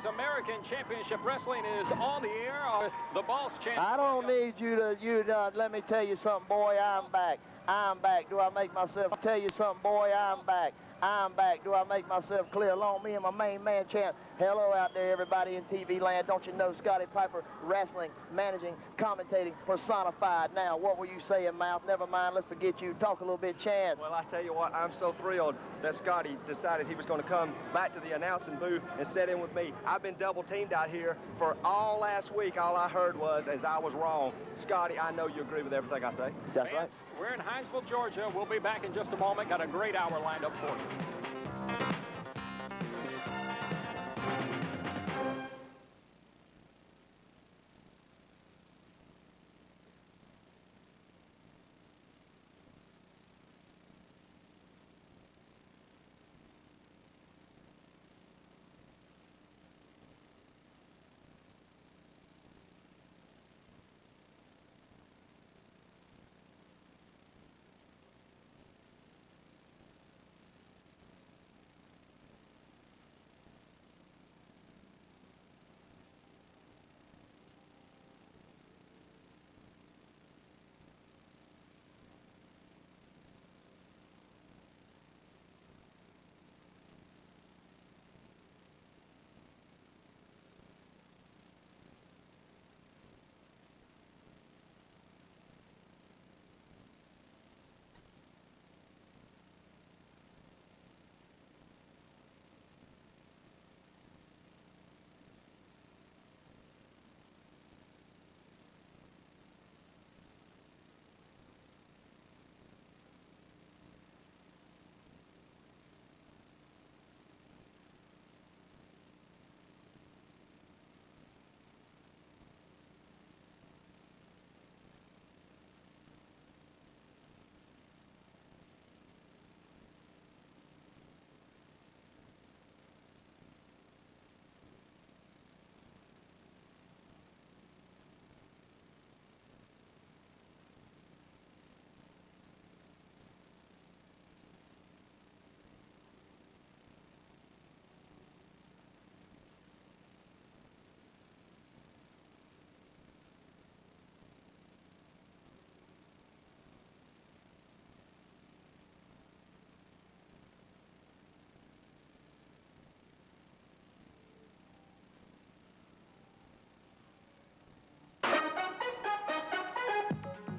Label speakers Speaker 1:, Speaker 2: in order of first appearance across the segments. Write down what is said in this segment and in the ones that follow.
Speaker 1: Men's American Championship Wrestling is on the air. The Boss Champ.
Speaker 2: I don't need you to, let me tell you something, boy, I'm back. I'm back. Do I make myself tell you something, boy, I'm back. I'm back. Do I make myself clear? Along me and my main man, Champ. Hello out there, everybody in TV land. Don't you know Scotty Piper, wrestling, managing, commentating, personified. Now, what were you saying, Mouth? Never mind, let's forget you. Talk a little bit, Chance.
Speaker 3: Well, I tell you what, I'm so thrilled that Scotty decided he was going to come back to the announcing booth and sit in with me. I've been double teamed out here for all last week. All I heard was, as I was wrong. Scotty, I know you agree with everything I say.
Speaker 2: That's right.
Speaker 1: We're in Hinesville, Georgia. We'll be back in just a moment. Got a great hour lined up for you.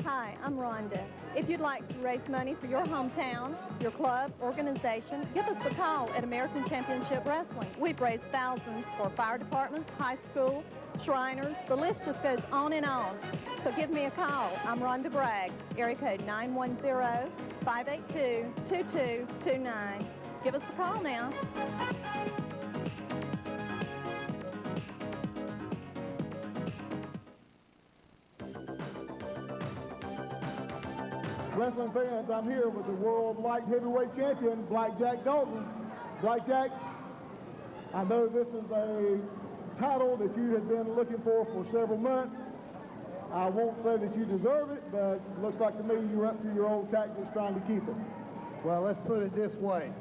Speaker 4: Hi, I'm Rhonda. If you'd like to raise money for your hometown, your club, organization, give us a call at American Championship Wrestling. We've raised thousands for fire departments, high school, Shriners. The list just goes on and on. So give me a call. I'm Rhonda Bragg, area code 910-582-2229. Give us a call now.
Speaker 5: Wrestling fans, I'm here with the world light heavyweight champion, Blackjack Dalton. Blackjack, I know this is a title that you have been looking for several months. I won't say that you deserve it, but it looks like to me you're up to your old tactics trying to keep it.
Speaker 6: Well, let's put it this way.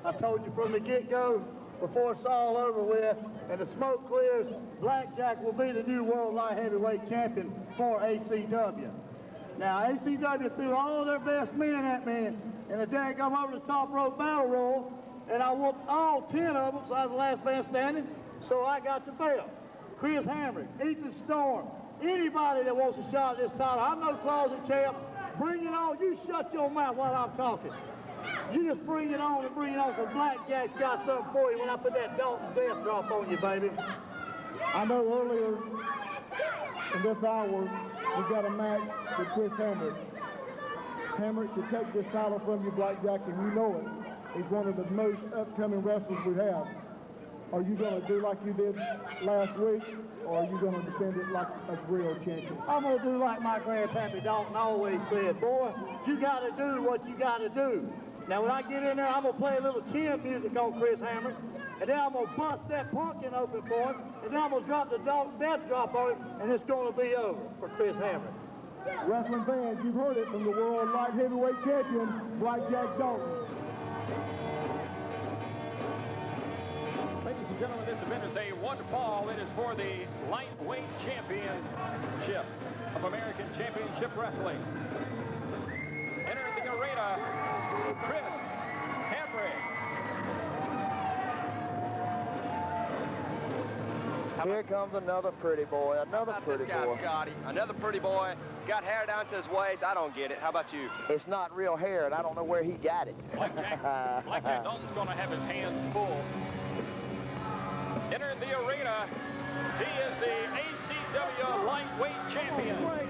Speaker 6: I told you from the get-go, before it's all over with, and the smoke clears, Blackjack will be the new world light heavyweight champion for ACW. Now, ACW threw all their best men at me, and the day I come over the top rope battle roll, and I whooped all 10 of them, so I was the last man standing, so I got the belt. Chris Hamrick, Ethan Storm, anybody that wants a shot at this title, I'm no closet champ, bring it on. You shut your mouth while I'm talking. You just bring it on and bring it on, because Blackjack's got something for you when I put that Dalton death drop on you, baby.
Speaker 5: I know earlier in this hour, we got a match with Chris Hamrick. Hamrick to take this title from you, Blackjack, and you know it. He's one of the most upcoming wrestlers we have. Are you going to do like you did last week, or are you going to defend it like a real champion?
Speaker 6: I'm going to do like my grandpappy Dalton always said, boy, you got to do what you got to do. Now, when I get in there, I'm going to play a little chin music on Chris Hamrick, and then I'm going to bust that pumpkin open for him, and then I'm going to drop the Dalton death drop on him, and it's going to be over for Chris Hamrick.
Speaker 5: Wrestling fans, you've heard it from the world light heavyweight champion, Blackjack Dalton.
Speaker 1: Ladies and gentlemen, this event is a one fall. It is for the lightweight championship of American Championship Wrestling. Entering the arena, Chris Hamrick.
Speaker 2: Here comes another pretty boy, another pretty
Speaker 3: This guy,
Speaker 2: boy.
Speaker 3: Scotty, another pretty boy, got hair down to his waist. I don't get it. How about you?
Speaker 2: It's not real hair, and I don't know where he got it.
Speaker 1: Blackjack Dalton's going to have his hands full. Entering the arena, he is the ACW lightweight champion. Ladies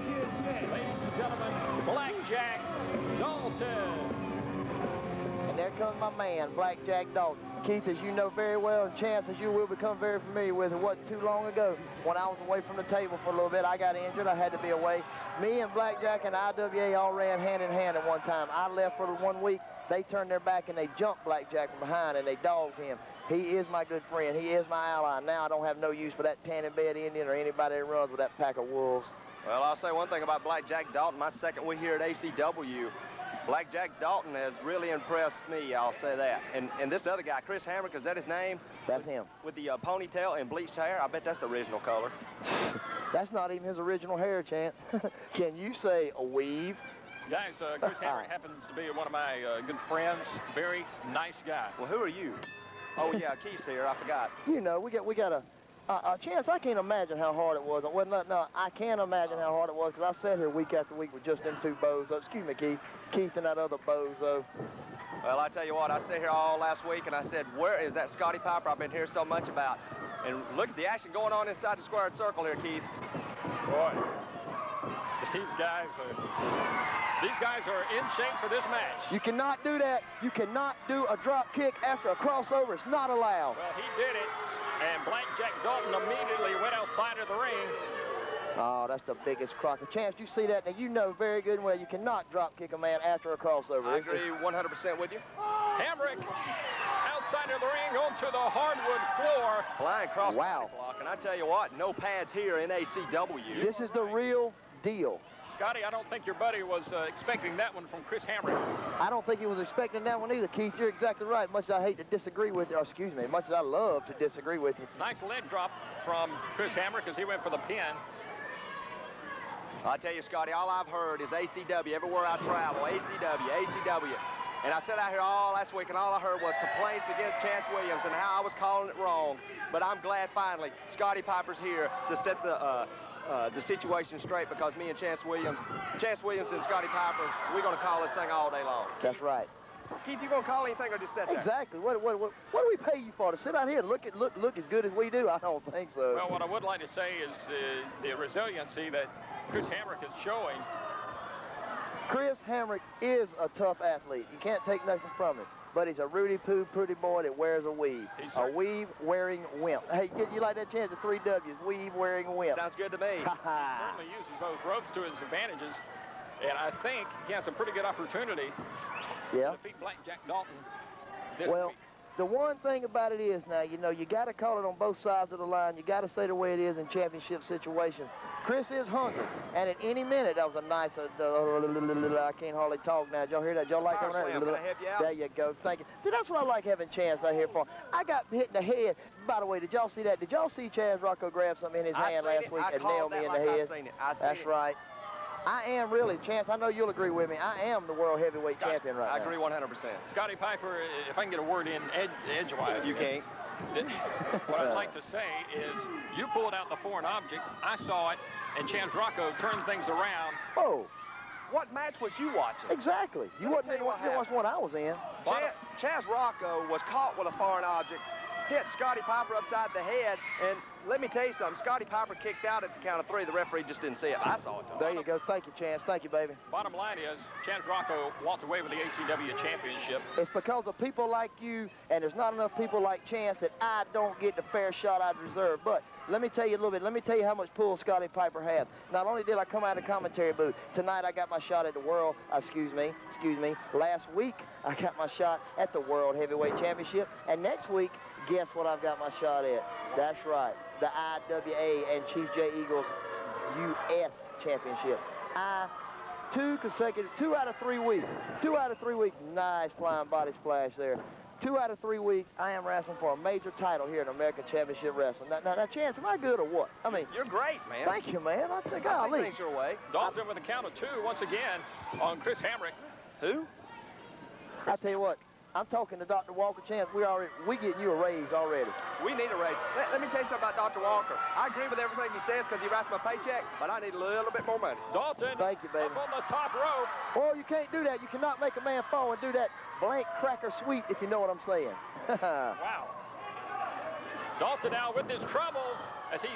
Speaker 1: and gentlemen, Blackjack Dalton.
Speaker 2: And there comes my man, Blackjack Dalton. Keith, as you know very well, and Chance, as you will become very familiar with, it wasn't too long ago when I was away from the table for a little bit. I got injured. I had to be away. Me and Blackjack and IWA all ran hand in hand at one time. I left for 1 week. They turned their back and they jumped Blackjack from behind and they dogged him. He is my good friend. He is my ally. Now I don't have no use for that tanning bed Indian or anybody that runs with that pack of wolves.
Speaker 3: Well, I'll say one thing about Blackjack Dalton. My second week here at ACW, Blackjack Dalton has really impressed me, I'll say that. And this other guy, Chris Hamrick, is that his name?
Speaker 2: That's him.
Speaker 3: With the ponytail and bleached hair, I bet that's the original color.
Speaker 2: That's not even his original hair, Chance. Can you say a weave?
Speaker 1: Guys, Chris Hamrick happens to be one of my good friends. Very nice guy.
Speaker 3: Well, who are you? Oh, yeah, Keith's here. I forgot.
Speaker 2: You know, we got a Chance, I can't imagine how hard it was. No, I can't imagine how hard it was because I sat here week after week with just them two bozos. Excuse me, Keith. Keith and that other bozo.
Speaker 3: Well, I tell you what, I sat here all last week and I said, where is that Scotty Piper I've been hearing so much about? And look at the action going on inside the squared circle here, Keith.
Speaker 1: Boy, these guys are in shape for this match.
Speaker 2: You cannot do that. You cannot do a drop kick after a crossover. It's not allowed.
Speaker 1: Well, he did it, and Blackjack Dalton immediately went outside of the ring.
Speaker 2: Oh, that's the biggest crock. A Chance, you see that? Now, you know very good and well you cannot drop kick a man after a crossover.
Speaker 3: I agree 100% with you.
Speaker 1: Hamrick outside of the ring onto the hardwood floor.
Speaker 3: Flying cross
Speaker 2: Wow.
Speaker 3: block, and I tell you what, no pads here in ACW.
Speaker 2: This is the real deal.
Speaker 1: Scotty, I don't think your buddy was expecting that one from Chris Hamrick.
Speaker 2: I don't think he was expecting that one either, Keith. You're exactly right. Much as I hate to disagree with you, or excuse me, much as I love to disagree with you.
Speaker 1: Nice leg drop from Chris Hamrick as he went for the pin.
Speaker 3: I tell you, Scotty, all I've heard is ACW. Everywhere I travel, ACW, ACW. And I sat out here all last week, and all I heard was complaints against Chance Williams and how I was calling it wrong. But I'm glad finally Scotty Piper's here to set the situation straight, because me and Chance Williams and Scotty Piper, we're going to call this thing all day long.
Speaker 2: That's right.
Speaker 3: Keith, you going to call anything or just sit there?
Speaker 2: Exactly. What do we pay you for? To sit out here and look as good as we do? I don't think so.
Speaker 1: Well, what I would like to say is the resiliency that Chris Hamrick is showing.
Speaker 2: Chris Hamrick is a tough athlete. You can't take nothing from him. But he's a Rudy-Poo pretty boy that wears a weave. A weave-wearing wimp. Hey, you like that chance of 3 W's, weave-wearing wimp.
Speaker 3: Sounds good to me.
Speaker 1: Certainly uses those ropes to his advantages. And I think he has a pretty good opportunity to defeat Blackjack Dalton this week.
Speaker 2: The one thing about it is now, you know, you got to call it on both sides of the line. You got to say the way it is in championship situations. Chris is hungry, and at any minute, that was a nice, I can't hardly talk now. Did y'all hear that? Did y'all like that?
Speaker 3: Can I help you out?
Speaker 2: There you go. Thank you. See, that's what I like having Chance out here for. I got hit in the head. By the way, did y'all see that? Did y'all see Chaz Rocco grab something in his hand last week and nail me in the head? That's right. I am really, Chance, I know you'll agree with me, I am the world heavyweight champion right now.
Speaker 3: I agree 100%.
Speaker 1: Scotty Piper, if I can get a word in edgewise.
Speaker 3: You can't.
Speaker 1: What I'd like to say is you pulled out the foreign object, I saw it, and Chance Rocco turned things around.
Speaker 2: Oh.
Speaker 3: What match was you watching?
Speaker 2: Exactly. You wasn't in what I was in.
Speaker 3: Chaz Rocco was caught with a foreign object, hit Scotty Piper upside the head, and let me tell you something, Scotty Piper kicked out at the count of 3. The referee just didn't see it. I saw it, though.
Speaker 2: There you go. Thank you, Chance. Thank you, baby.
Speaker 1: Bottom line is, Chance Rocco walked away with the ACW championship.
Speaker 2: It's because of people like you, and there's not enough people like Chance that I don't get the fair shot I deserve. But let me tell you a little bit. Let me tell you how much pull Scotty Piper has. Not only did I come out of the commentary booth, tonight I got my shot at the world, excuse me, last week I got my shot at the World Heavyweight Championship, and next week, guess what I've got my shot at? That's right, the IWA and Chief J Eagles U.S. Championship. 2 out of 3 weeks. 2 out of 3 weeks. Nice flying body splash there. 2 out of 3 weeks, I am wrestling for a major title here in American Championship Wrestling. Now, Chance, am I good or what? I mean,
Speaker 3: you're great, man.
Speaker 2: Thank you, man. I think I'll leave.
Speaker 3: Things your way.
Speaker 1: Dalton with a count of 2 once again on Chris Hamrick.
Speaker 3: Who?
Speaker 2: I tell you what, I'm talking to Dr. Walker. Chance, we getting you a raise already.
Speaker 3: We need a raise. Let me tell you something about Dr. Walker. I agree with everything he says because he writes my paycheck, but I need a little bit more money.
Speaker 1: Dalton,
Speaker 2: thank you, baby.
Speaker 1: Up on the top rope.
Speaker 2: Oh, you can't do that. You cannot make a man fall and do that blank cracker sweep, if you know what I'm saying.
Speaker 1: Wow. Dalton now with his troubles as he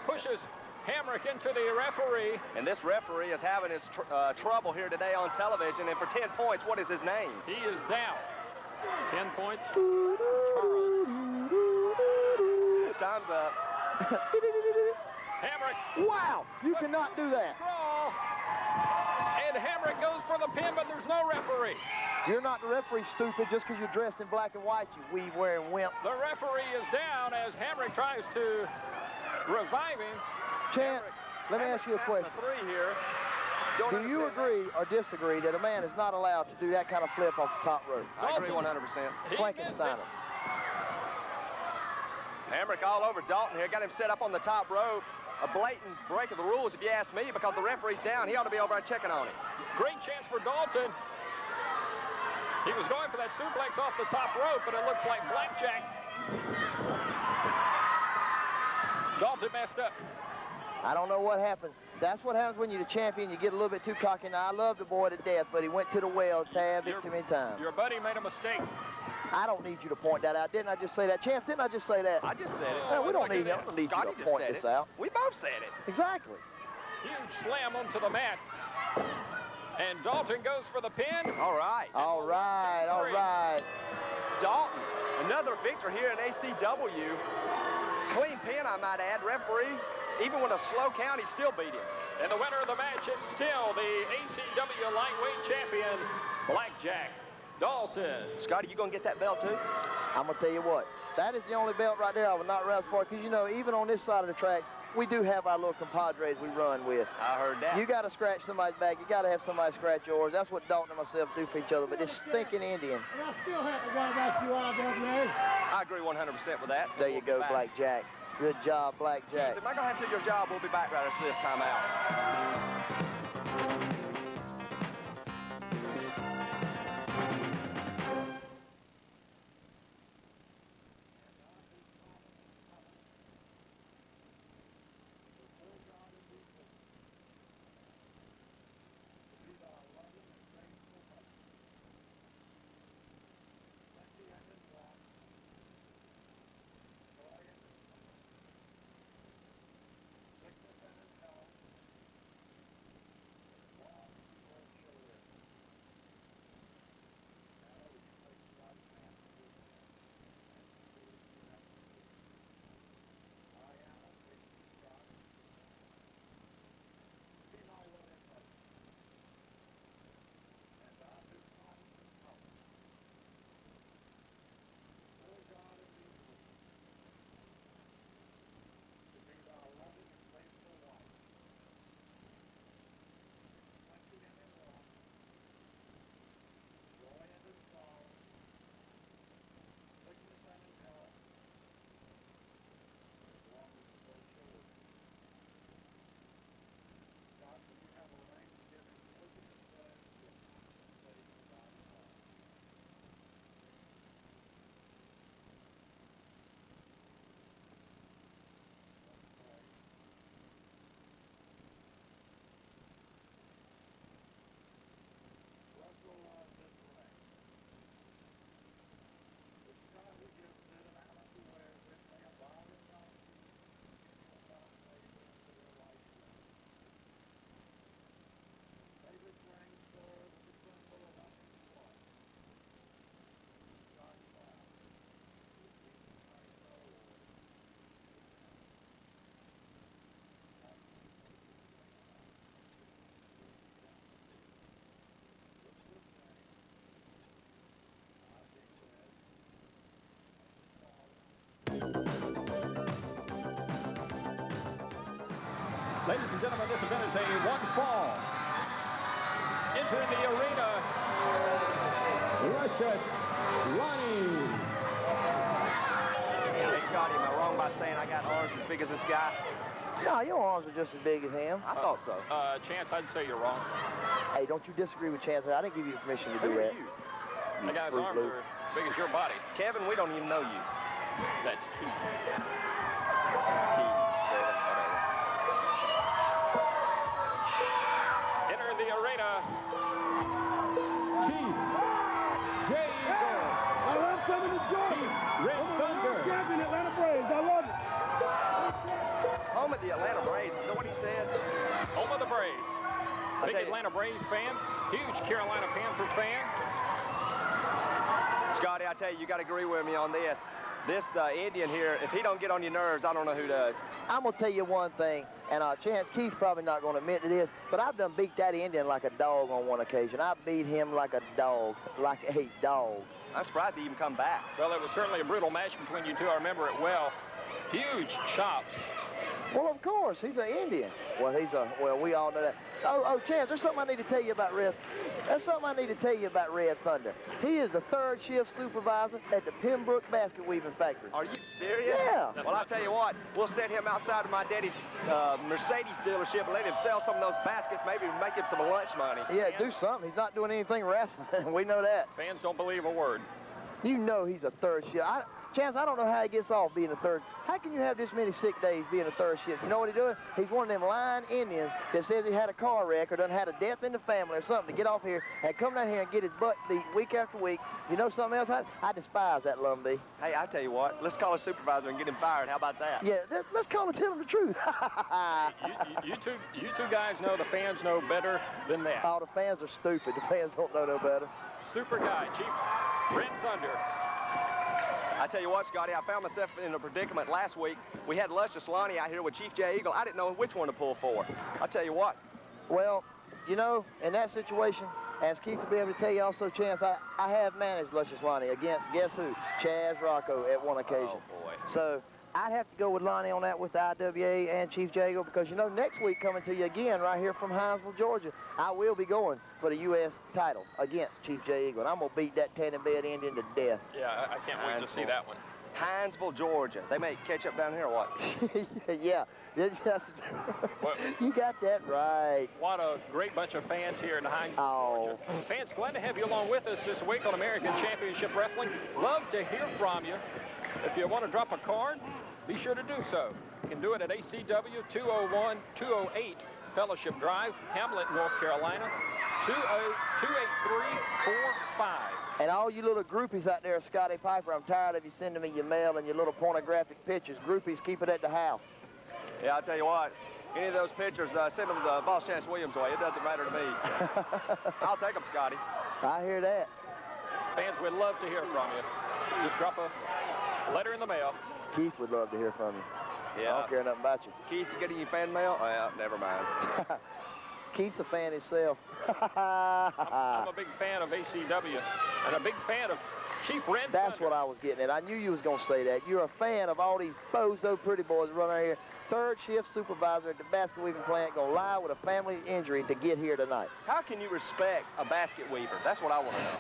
Speaker 1: pushes Hamrick into the referee.
Speaker 3: And this referee is having his trouble here today on television. And for 10 points, what is his name?
Speaker 1: He is down. 10 points. Charles.
Speaker 3: Time's up.
Speaker 1: Hamrick.
Speaker 2: Wow, you cannot do that.
Speaker 1: Brawl. And Hamrick goes for the pin, but there's no referee.
Speaker 2: You're not the referee, stupid, just because you're dressed in black and white, you weave-wearing wimp.
Speaker 1: The referee is down as Hamrick tries to revive him.
Speaker 2: Chance, let me ask you a question.
Speaker 3: Here.
Speaker 2: Do you agree or disagree that a man is not allowed to do that kind of flip off the top rope?
Speaker 3: I agree 100%.
Speaker 2: Frankensteiner.
Speaker 3: Hamrick all over Dalton here. Got him set up on the top rope. A blatant break of the rules, if you ask me, because the referee's down. He ought to be over there checking on him.
Speaker 1: Great chance for Dalton. He was going for that suplex off the top rope, but it looks like blackjack. Dalton messed up.
Speaker 2: I don't know what happened. That's what happens when you're the champion. You get a little bit too cocky. Now, I love the boy to death, but he went to the well a bit too many times.
Speaker 1: Your buddy made a mistake.
Speaker 2: I don't need you to point that out. Didn't I just say that? Chance, didn't I just say that?
Speaker 3: I just said it.
Speaker 2: No, we don't need him. I don't need you to point this out.
Speaker 3: We both said it.
Speaker 2: Exactly.
Speaker 1: Huge slam onto the mat. And Dalton goes for the pin.
Speaker 3: All right.
Speaker 2: All right, all right.
Speaker 3: Dalton, another victor here in ACW. Clean pin, I might add. Referee, even with a slow count, he still beat him.
Speaker 1: And the winner of the match is still the ACW lightweight champion, Blackjack Dalton.
Speaker 3: Scotty, you gonna get that belt too?
Speaker 2: I'm gonna tell you what. That is the only belt right there I would not wrestle for, because, you know, even on this side of the tracks, we do have our little compadres we run with.
Speaker 3: I heard that.
Speaker 2: You got to scratch somebody's back. You got to have somebody scratch yours. That's what Dalton and myself do for each other. But this stinking Indian.
Speaker 6: And I still have to go back to IWA.
Speaker 3: I agree 100% with that.
Speaker 2: There you go, Blackjack. Good job, Blackjack.
Speaker 3: If I go ahead and do your job, we'll be back right after this time out.
Speaker 1: Ladies and gentlemen, this event is a one fall. Entering the arena, Russia Lonnie.
Speaker 3: Hey, Scotty, am I wrong by saying I got arms as big as this guy?
Speaker 2: No, your arms are just as big as him.
Speaker 3: I thought so.
Speaker 1: Chance, I'd say you're wrong.
Speaker 2: Hey, don't you disagree with Chance? I didn't give you permission to do
Speaker 3: Who are
Speaker 2: that.
Speaker 3: you?
Speaker 1: The guy's
Speaker 2: Fruit
Speaker 1: arms
Speaker 2: Loop.
Speaker 1: are as big as your body.
Speaker 3: Kevin, we don't even know you.
Speaker 1: That's Keith.
Speaker 3: Keith, Kevin, whatever.
Speaker 1: Enter the arena, Chief J. Eagle.
Speaker 5: I love coming to Georgia.
Speaker 1: Red Thunder.
Speaker 5: Champion Atlanta Braves. I love it.
Speaker 3: Home at the Atlanta Braves. Is that what he said?
Speaker 1: Home of the Braves. Big
Speaker 3: tell you-
Speaker 1: Atlanta Braves fan. Huge Carolina Panthers fan.
Speaker 3: Scotty, I tell you, you got to agree with me on this. This Indian here, if he don't get on your nerves, I don't know who does.
Speaker 2: I'm going to tell you one thing, and Chance, Keith's probably not going to admit to this, but I've done beat that Indian like a dog on one occasion. I beat him like a dog, like a dog.
Speaker 3: I'm surprised he even come back.
Speaker 1: Well, it was certainly a brutal match between you two. I remember it well. Huge chops.
Speaker 2: Well, of course, he's an Indian. Well, we all know that. Oh, Chance, there's something I need to tell you about Red. There's something I need to tell you about Red Thunder. He is the third shift supervisor at the Pembroke Basket Weaving Factory.
Speaker 3: Are you serious?
Speaker 2: Yeah.
Speaker 3: Well, I'll tell you what, we'll set him outside of my daddy's Mercedes dealership and let him sell some of those baskets, maybe make him some lunch money.
Speaker 2: Yeah, do something. He's not doing anything wrestling. We know that.
Speaker 1: Fans don't believe a word.
Speaker 2: You know he's a third shift. Chance, I don't know how he gets off being a third. How can you have this many sick days being a third shift? You know what he's doing? He's one of them lying Indians that says he had a car wreck or done had a death in the family or something to get off here and come down here and get his butt beat week after week. You know something else? I despise that Lumbee.
Speaker 3: Hey, I tell you what, let's call a supervisor and get him fired. How about that?
Speaker 2: Yeah, let's call him, tell him the truth.
Speaker 1: you two guys know the fans know better than that.
Speaker 2: Oh, the fans are stupid. The fans don't know no better.
Speaker 1: Super guy, Chief Red Thunder.
Speaker 3: I tell you what, Scotty, I found myself in a predicament last week. We had Luscious Lonnie out here with Chief J. Eagle. I didn't know which one to pull for. I tell you what.
Speaker 2: Well, you know, in that situation, as Keith will be able to tell you also, Chance, I have managed Luscious Lonnie against, guess who? Chaz Rocco at one occasion.
Speaker 3: Oh, boy.
Speaker 2: So I'd have to go with Lonnie on that with the IWA and Chief J. Eagle because, you know, next week coming to you again right here from Hinesville, Georgia, I will be going for the U.S. title against Chief J. Eagle. And I'm going to beat that tanning bed Indian to death.
Speaker 1: Yeah, I can't wait to see that one.
Speaker 3: Hinesville, Georgia. They make ketchup down here or what?
Speaker 2: Yeah. You got that right.
Speaker 1: What a great bunch of fans here in Hinesville,
Speaker 2: Oh.
Speaker 1: Georgia. Fans, glad to have you along with us this week on American Championship Wrestling. Love to hear from you. If you want to drop a card, be sure to do so. You can do it at ACW 201-208 Fellowship Drive, Hamlet, North Carolina, 2828345.
Speaker 2: And all you little groupies out there, Scotty Piper, I'm tired of you sending me your mail and your little pornographic pictures. Groupies, keep it at the house.
Speaker 3: Yeah, I'll tell you what. Any of those pictures, send them to Boss Chance Williams' way. It doesn't matter to me. I'll take them, Scotty.
Speaker 2: I hear that.
Speaker 1: Fans, we'd love to hear from you. Just drop a letter in the mail.
Speaker 2: Keith would love to hear from you.
Speaker 3: Yeah.
Speaker 2: I don't care nothing about you.
Speaker 3: Keith, you getting your fan mail? Oh, yeah, never mind.
Speaker 2: Keith's a fan himself.
Speaker 1: I'm a big fan of ACW and a big fan of Chief Red
Speaker 2: That's
Speaker 1: Thunder.
Speaker 2: what I was getting at. I knew you was going to say that. You're a fan of all these bozo pretty boys that run out here. Third shift supervisor at the basket weaving plant, going to lie with a family injury to get here tonight.
Speaker 3: How can you respect a basket weaver? That's what I want to know.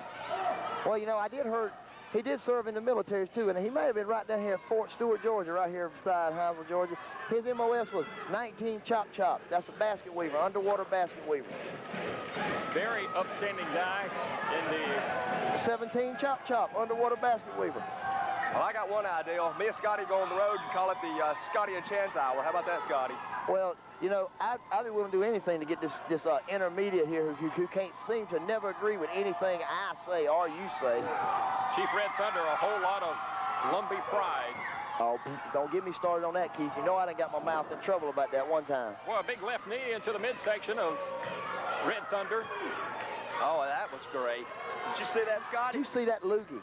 Speaker 2: Well, you know, I did heard he did serve in the military too, and he may have been right down here at Fort Stewart, Georgia, right here beside Hinesville, Georgia. His MOS was 19 chop chop. That's a basket weaver, underwater basket weaver.
Speaker 1: Very upstanding guy in the
Speaker 2: 17 chop chop, underwater basket weaver.
Speaker 3: Well, I got one idea. Me and Scotty go on the road and call it the Scotty and Chance Hour. How about that, Scotty?
Speaker 2: Well, you know, I'd be willing to do anything to get this intermediate here who can't seem to never agree with anything I say or you say.
Speaker 1: Chief Red Thunder, a whole lot of Lumbee pride.
Speaker 2: Oh, don't get me started on that, Keith. You know I done got my mouth in trouble about that one time.
Speaker 1: Well, a big left knee into the midsection of Red Thunder.
Speaker 3: Oh, that was great. Did you see that, Scotty?
Speaker 2: Did you see that loogie?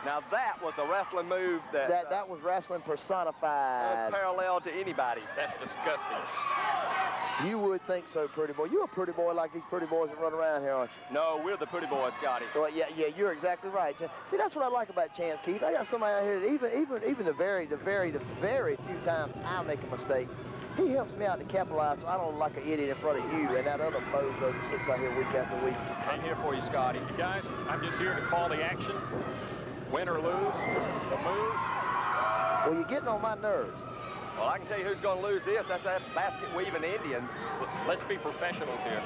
Speaker 3: Now, that was a wrestling move that
Speaker 2: was wrestling personified.
Speaker 3: parallel to anybody.
Speaker 1: That's disgusting.
Speaker 2: You would think so, pretty boy. You're a pretty boy like these pretty boys that run around here, aren't you?
Speaker 3: No, we're the pretty boys, Scotty.
Speaker 2: Well, yeah, you're exactly right. See, that's what I like about Chance, Keith. I got somebody out here that even the very few times I make a mistake, he helps me out to capitalize so I don't look like an idiot in front of you and that other bozo that sits out here week after week.
Speaker 3: I'm here for you, Scotty.
Speaker 1: You guys, I'm just here to call the action. Win or lose, the move.
Speaker 2: Well, you're getting on my nerves.
Speaker 3: Well, I can tell you who's going to lose this. That's that basket-weaving Indian.
Speaker 1: Let's be professionals here.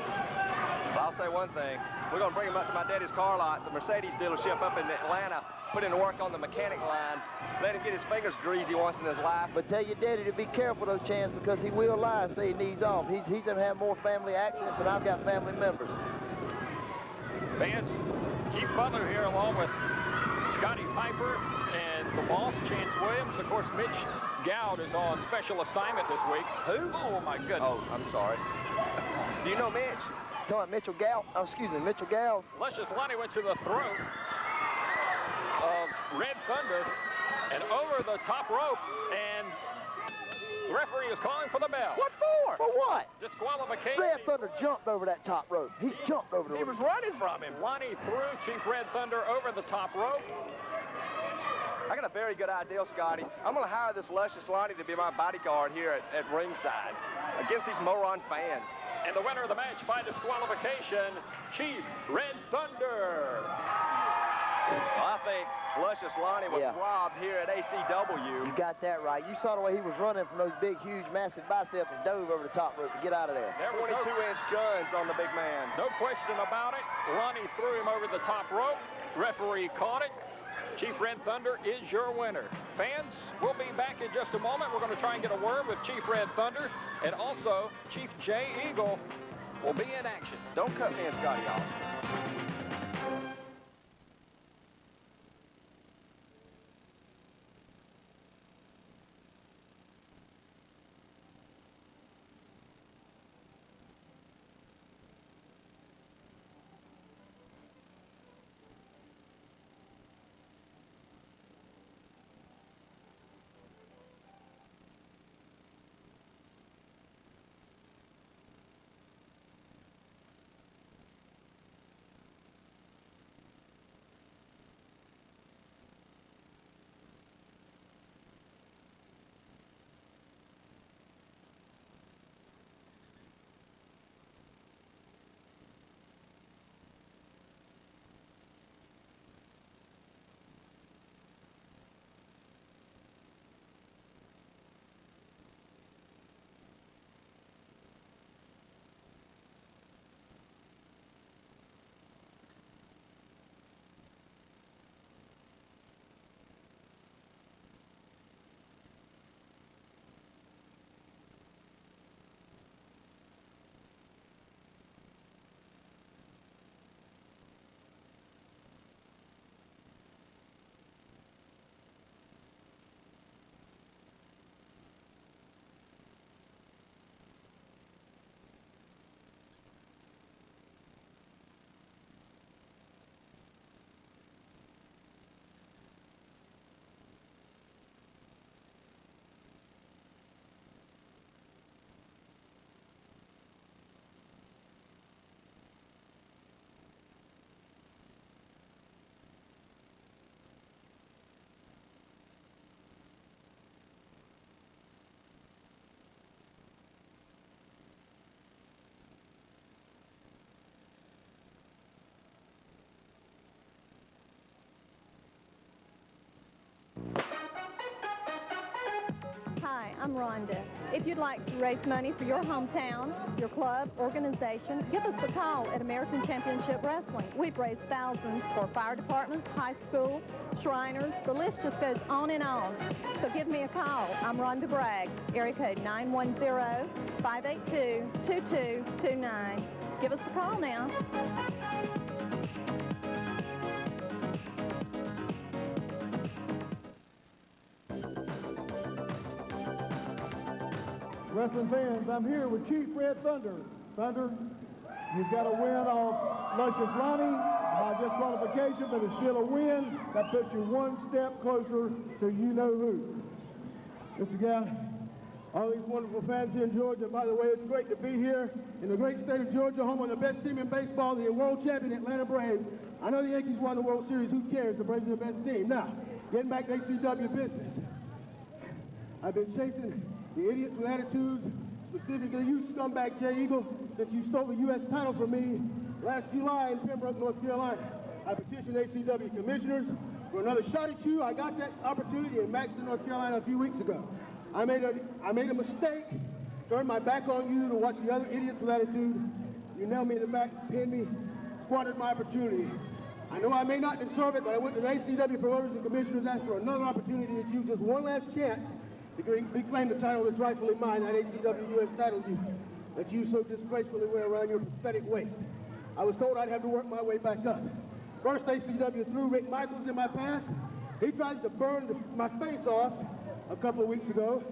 Speaker 3: Well, I'll say one thing. We're going to bring him up to my daddy's car lot, the Mercedes dealership up in Atlanta, put him to work on the mechanic line, let him get his fingers greasy once in his life.
Speaker 2: But tell your daddy to be careful those chance because he will lie and say he needs off. He's going to have more family accidents than I've got family members.
Speaker 1: Fans, Keith Butler here along with Scotty Piper and the boss, Chance Williams. Of course, Mitch Gowd is on special assignment this week.
Speaker 3: Who?
Speaker 1: Oh, my goodness.
Speaker 3: Oh, I'm sorry. Do you know Mitch?
Speaker 2: Talking Mitchell Gow. Oh, excuse me, Mitchell Gow.
Speaker 1: Luscious Lonnie went to the throat of Red Thunder and over the top rope, and the referee is calling for the bell.
Speaker 3: What for?
Speaker 2: For what?
Speaker 1: Disqualification.
Speaker 2: Red Thunder jumped over that top rope. He jumped over the
Speaker 3: He
Speaker 2: rope.
Speaker 3: was running from him.
Speaker 1: Lonnie threw Chief Red Thunder over the top rope.
Speaker 3: I got a very good idea, Scotty. I'm going to hire this Luscious Lonnie to be my bodyguard here at ringside against these moron fans.
Speaker 1: And the winner of the match by disqualification, Chief Red Thunder.
Speaker 3: Well, I think Luscious Lonnie was robbed here at ACW.
Speaker 2: You got that right. You saw the way he was running from those big, huge, massive biceps and dove over the top rope to get out of there.
Speaker 1: There was
Speaker 3: 22-inch guns on the big man.
Speaker 1: no question about it. Lonnie threw him over the top rope. Referee caught it. Chief Red Thunder is your winner. Fans, we'll be back in just a moment. We're going to try and get a word with Chief Red Thunder, and also Chief Jay Eagle will be in action.
Speaker 3: Don't cut me and Scotty off.
Speaker 4: Hi, I'm Rhonda. If you'd like to raise money for your hometown, your club, organization, give us a call at American Championship Wrestling. We've raised thousands for fire departments, high school, Shriners. The list just goes on and on. So give me a call. I'm Rhonda Bragg, area code 910-582-2229. Give us a call now.
Speaker 5: Wrestling fans, I'm here with Chief Red Thunder. Thunder, you've got a win off Luscious Lonnie by disqualification, but it's still a win. That puts you one step closer to you-know-who. Mr. Gow, all these wonderful fans here in Georgia. By the way, it's great to be here in the great state of Georgia, home of the best team in baseball, the world champion Atlanta Braves. I know the Yankees won the World Series. Who cares? The Braves are the best team. Now, getting back to ACW business. I've been chasing the idiots with attitudes, specifically you scumbag Jay Eagle, since you stole the U.S. title from me last July in Pembroke, North Carolina. I petitioned ACW commissioners,
Speaker 6: for another shot at you. I got that opportunity in Maxton, North Carolina a few weeks ago. I made a mistake, turned my back on you to watch the other idiots with attitude. You nailed me in the back, pinned me, squandered my opportunity. I know I may not deserve it, but I went to the ACW promoters and commissioners, asked for another opportunity to you, just one last chance to reclaim the title that's rightfully mine, that ACW US title that you so disgracefully wear around your pathetic waist. I was told I'd have to work my way back up. First ACW threw Rick Michaels in my path. He tried to burn my face off a couple of weeks ago.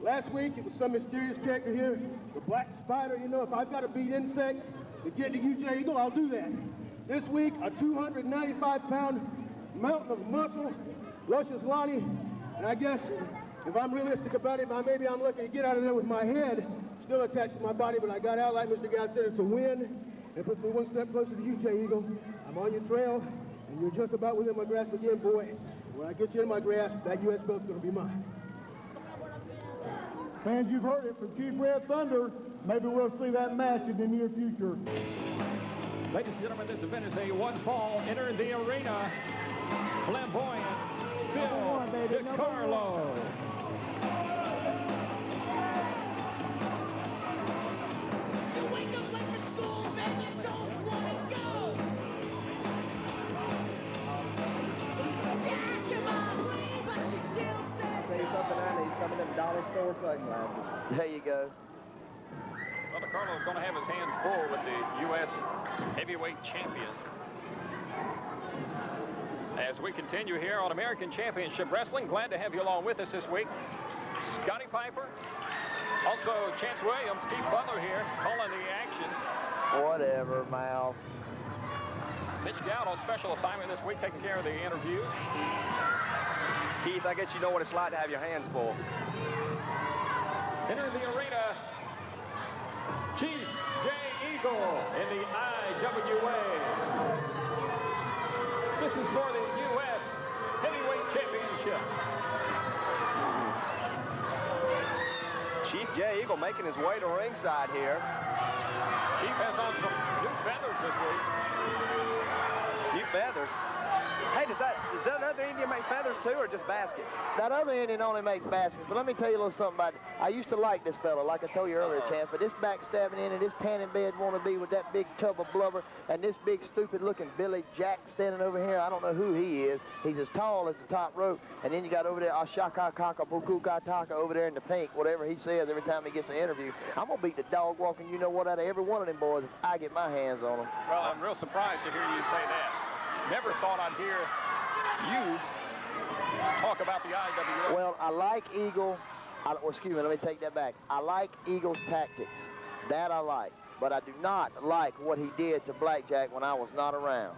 Speaker 6: Last week, it was some mysterious character here, the Black Spider. You know, if I've got to beat insects to get to UJ Eagle, I'll do that. This week, a 295-pound mountain of muscle, luscious Lonnie, and I guess if I'm realistic about it, maybe I'm lucky to get out of there with my head still attached to my body, but I got out, like Mr. Guy said, it's a win. It puts me one step closer to UJ Eagle. I'm on your trail, and you're just about within my grasp again, boy. When I get you in my grasp, that U.S. belt's going to be mine.
Speaker 5: Fans, you've heard it from Chief Red Thunder. Maybe we'll see that match in the near future.
Speaker 1: Ladies and gentlemen, this event is a one-fall. Enter the arena, flamboyant Phil DiCarlo.
Speaker 3: Some of them dollar store sunglasses.
Speaker 2: There you go.
Speaker 1: Well, DiCarlo's going to have his hands full with the U.S. heavyweight champion. As we continue here on American Championship Wrestling, glad to have you along with us this week. Scotty Piper, also Chance Williams, Keith Butler here, calling the action.
Speaker 2: Whatever, Mal.
Speaker 1: Mitch Gout on special assignment this week, taking care of the interviews.
Speaker 3: Keith, I guess you know what it's like to have your hands full.
Speaker 1: Entering the arena, Chief J. Eagle in the IWA. This is for the U.S. Heavyweight Championship.
Speaker 3: Chief J. Eagle making his way to ringside here.
Speaker 1: Chief has on some new feathers this week.
Speaker 3: New feathers? Hey, does that other Indian make feathers too, or just baskets?
Speaker 2: That other Indian only makes baskets, but let me tell you a little something about it. I used to like this fella, like I told you earlier, Chance, but this backstabbing in and this tanning bed wannabe with that big tub of blubber and this big stupid-looking Billy Jack standing over here, I don't know who he is. He's as tall as the top rope, and then you got over there Ashaka Kaka Pukuka Taka over there in the pink, whatever he says every time he gets an interview. I'm going to beat the dog walking, you know what, out of every one of them boys if I get my hands on them.
Speaker 1: Well, I'm real surprised to hear you say that. Never thought I'd hear you talk about the IWA.
Speaker 2: Well, I like Eagle. Excuse me, let me take that back. I like Eagle's tactics. That I like. But I do not like what he did to Blackjack when I was not around.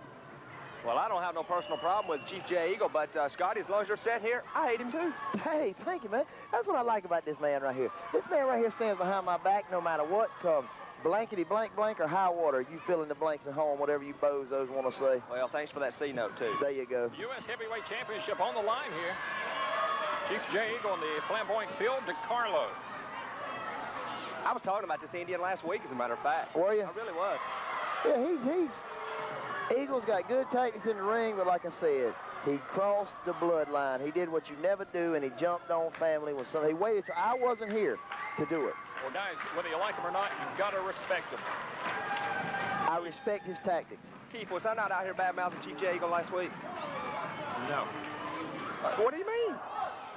Speaker 3: Well, I don't have no personal problem with Chief J. Eagle, but Scotty, as long as you're set here, I hate him too.
Speaker 2: Hey, thank you, man. That's what I like about this man right here. This man right here stands behind my back no matter what comes. Blankety blank blank or high water. You fill in the blanks at home, whatever you bozos want to say.
Speaker 3: Well, thanks for that C note too.
Speaker 2: There you go.
Speaker 1: U.S. Heavyweight Championship on the line here. Chief J. Eagle and the flamboyant Phil DiCarlo.
Speaker 3: I was talking about this Indian last week, as a matter of fact.
Speaker 2: Were you?
Speaker 3: I really was.
Speaker 2: Yeah, Eagle's got good tactics in the ring, but like I said, he crossed the bloodline. He did what you never do, and he jumped on family. He waited till I wasn't here to do it.
Speaker 1: Well, guys, whether you like him or not, you've got to respect him.
Speaker 2: I respect his tactics.
Speaker 3: Keith, was I not out here bad-mouthing Chief J. Eagle last week?
Speaker 1: No.
Speaker 3: What do you mean?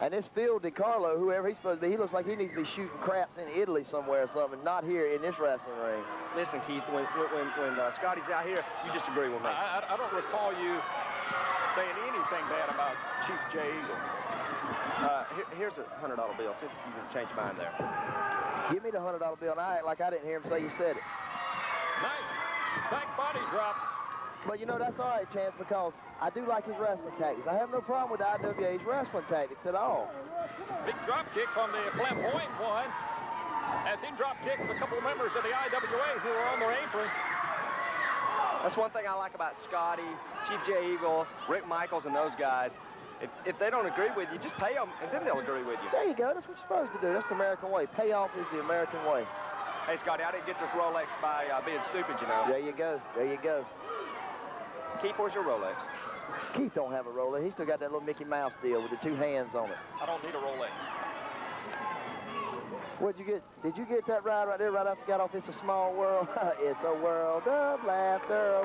Speaker 2: And this Phil DiCarlo, whoever he's supposed to be, he looks like he needs to be shooting craps in Italy somewhere or something, not here in this wrestling ring.
Speaker 3: Listen, Keith, when Scotty's out here, you disagree with me.
Speaker 1: I don't recall you saying anything bad about Chief J. Eagle.
Speaker 3: Here's a $100 bill. See if you can change your mind there.
Speaker 2: Give me the $100 bill, and I act like I didn't hear him say you said it.
Speaker 1: Nice back body drop.
Speaker 2: But, you know, that's all right, Chance, because I do like his wrestling tactics. I have no problem with the IWA's wrestling tactics at all.
Speaker 1: Big drop kick from the flamboyant one. As he drop kicks a couple of members of the IWA who are on their apron.
Speaker 3: That's one thing I like about Scotty, Chief J. Eagle, Rick Michaels, and those guys. If they don't agree with you, just pay them, and then they'll agree with you.
Speaker 2: There you go. That's what you're supposed to do. That's the American way. Payoff is the American way.
Speaker 3: Hey, Scotty, I didn't get this Rolex by being stupid, you know.
Speaker 2: There you go. There you go.
Speaker 3: Keith, where's your Rolex?
Speaker 2: Keith don't have a Rolex. He still got that little Mickey Mouse deal with the 2 hands on it.
Speaker 1: I don't need a Rolex.
Speaker 2: What'd you get? Did you get that right there right after you got off It's a Small World? It's a world of laughter.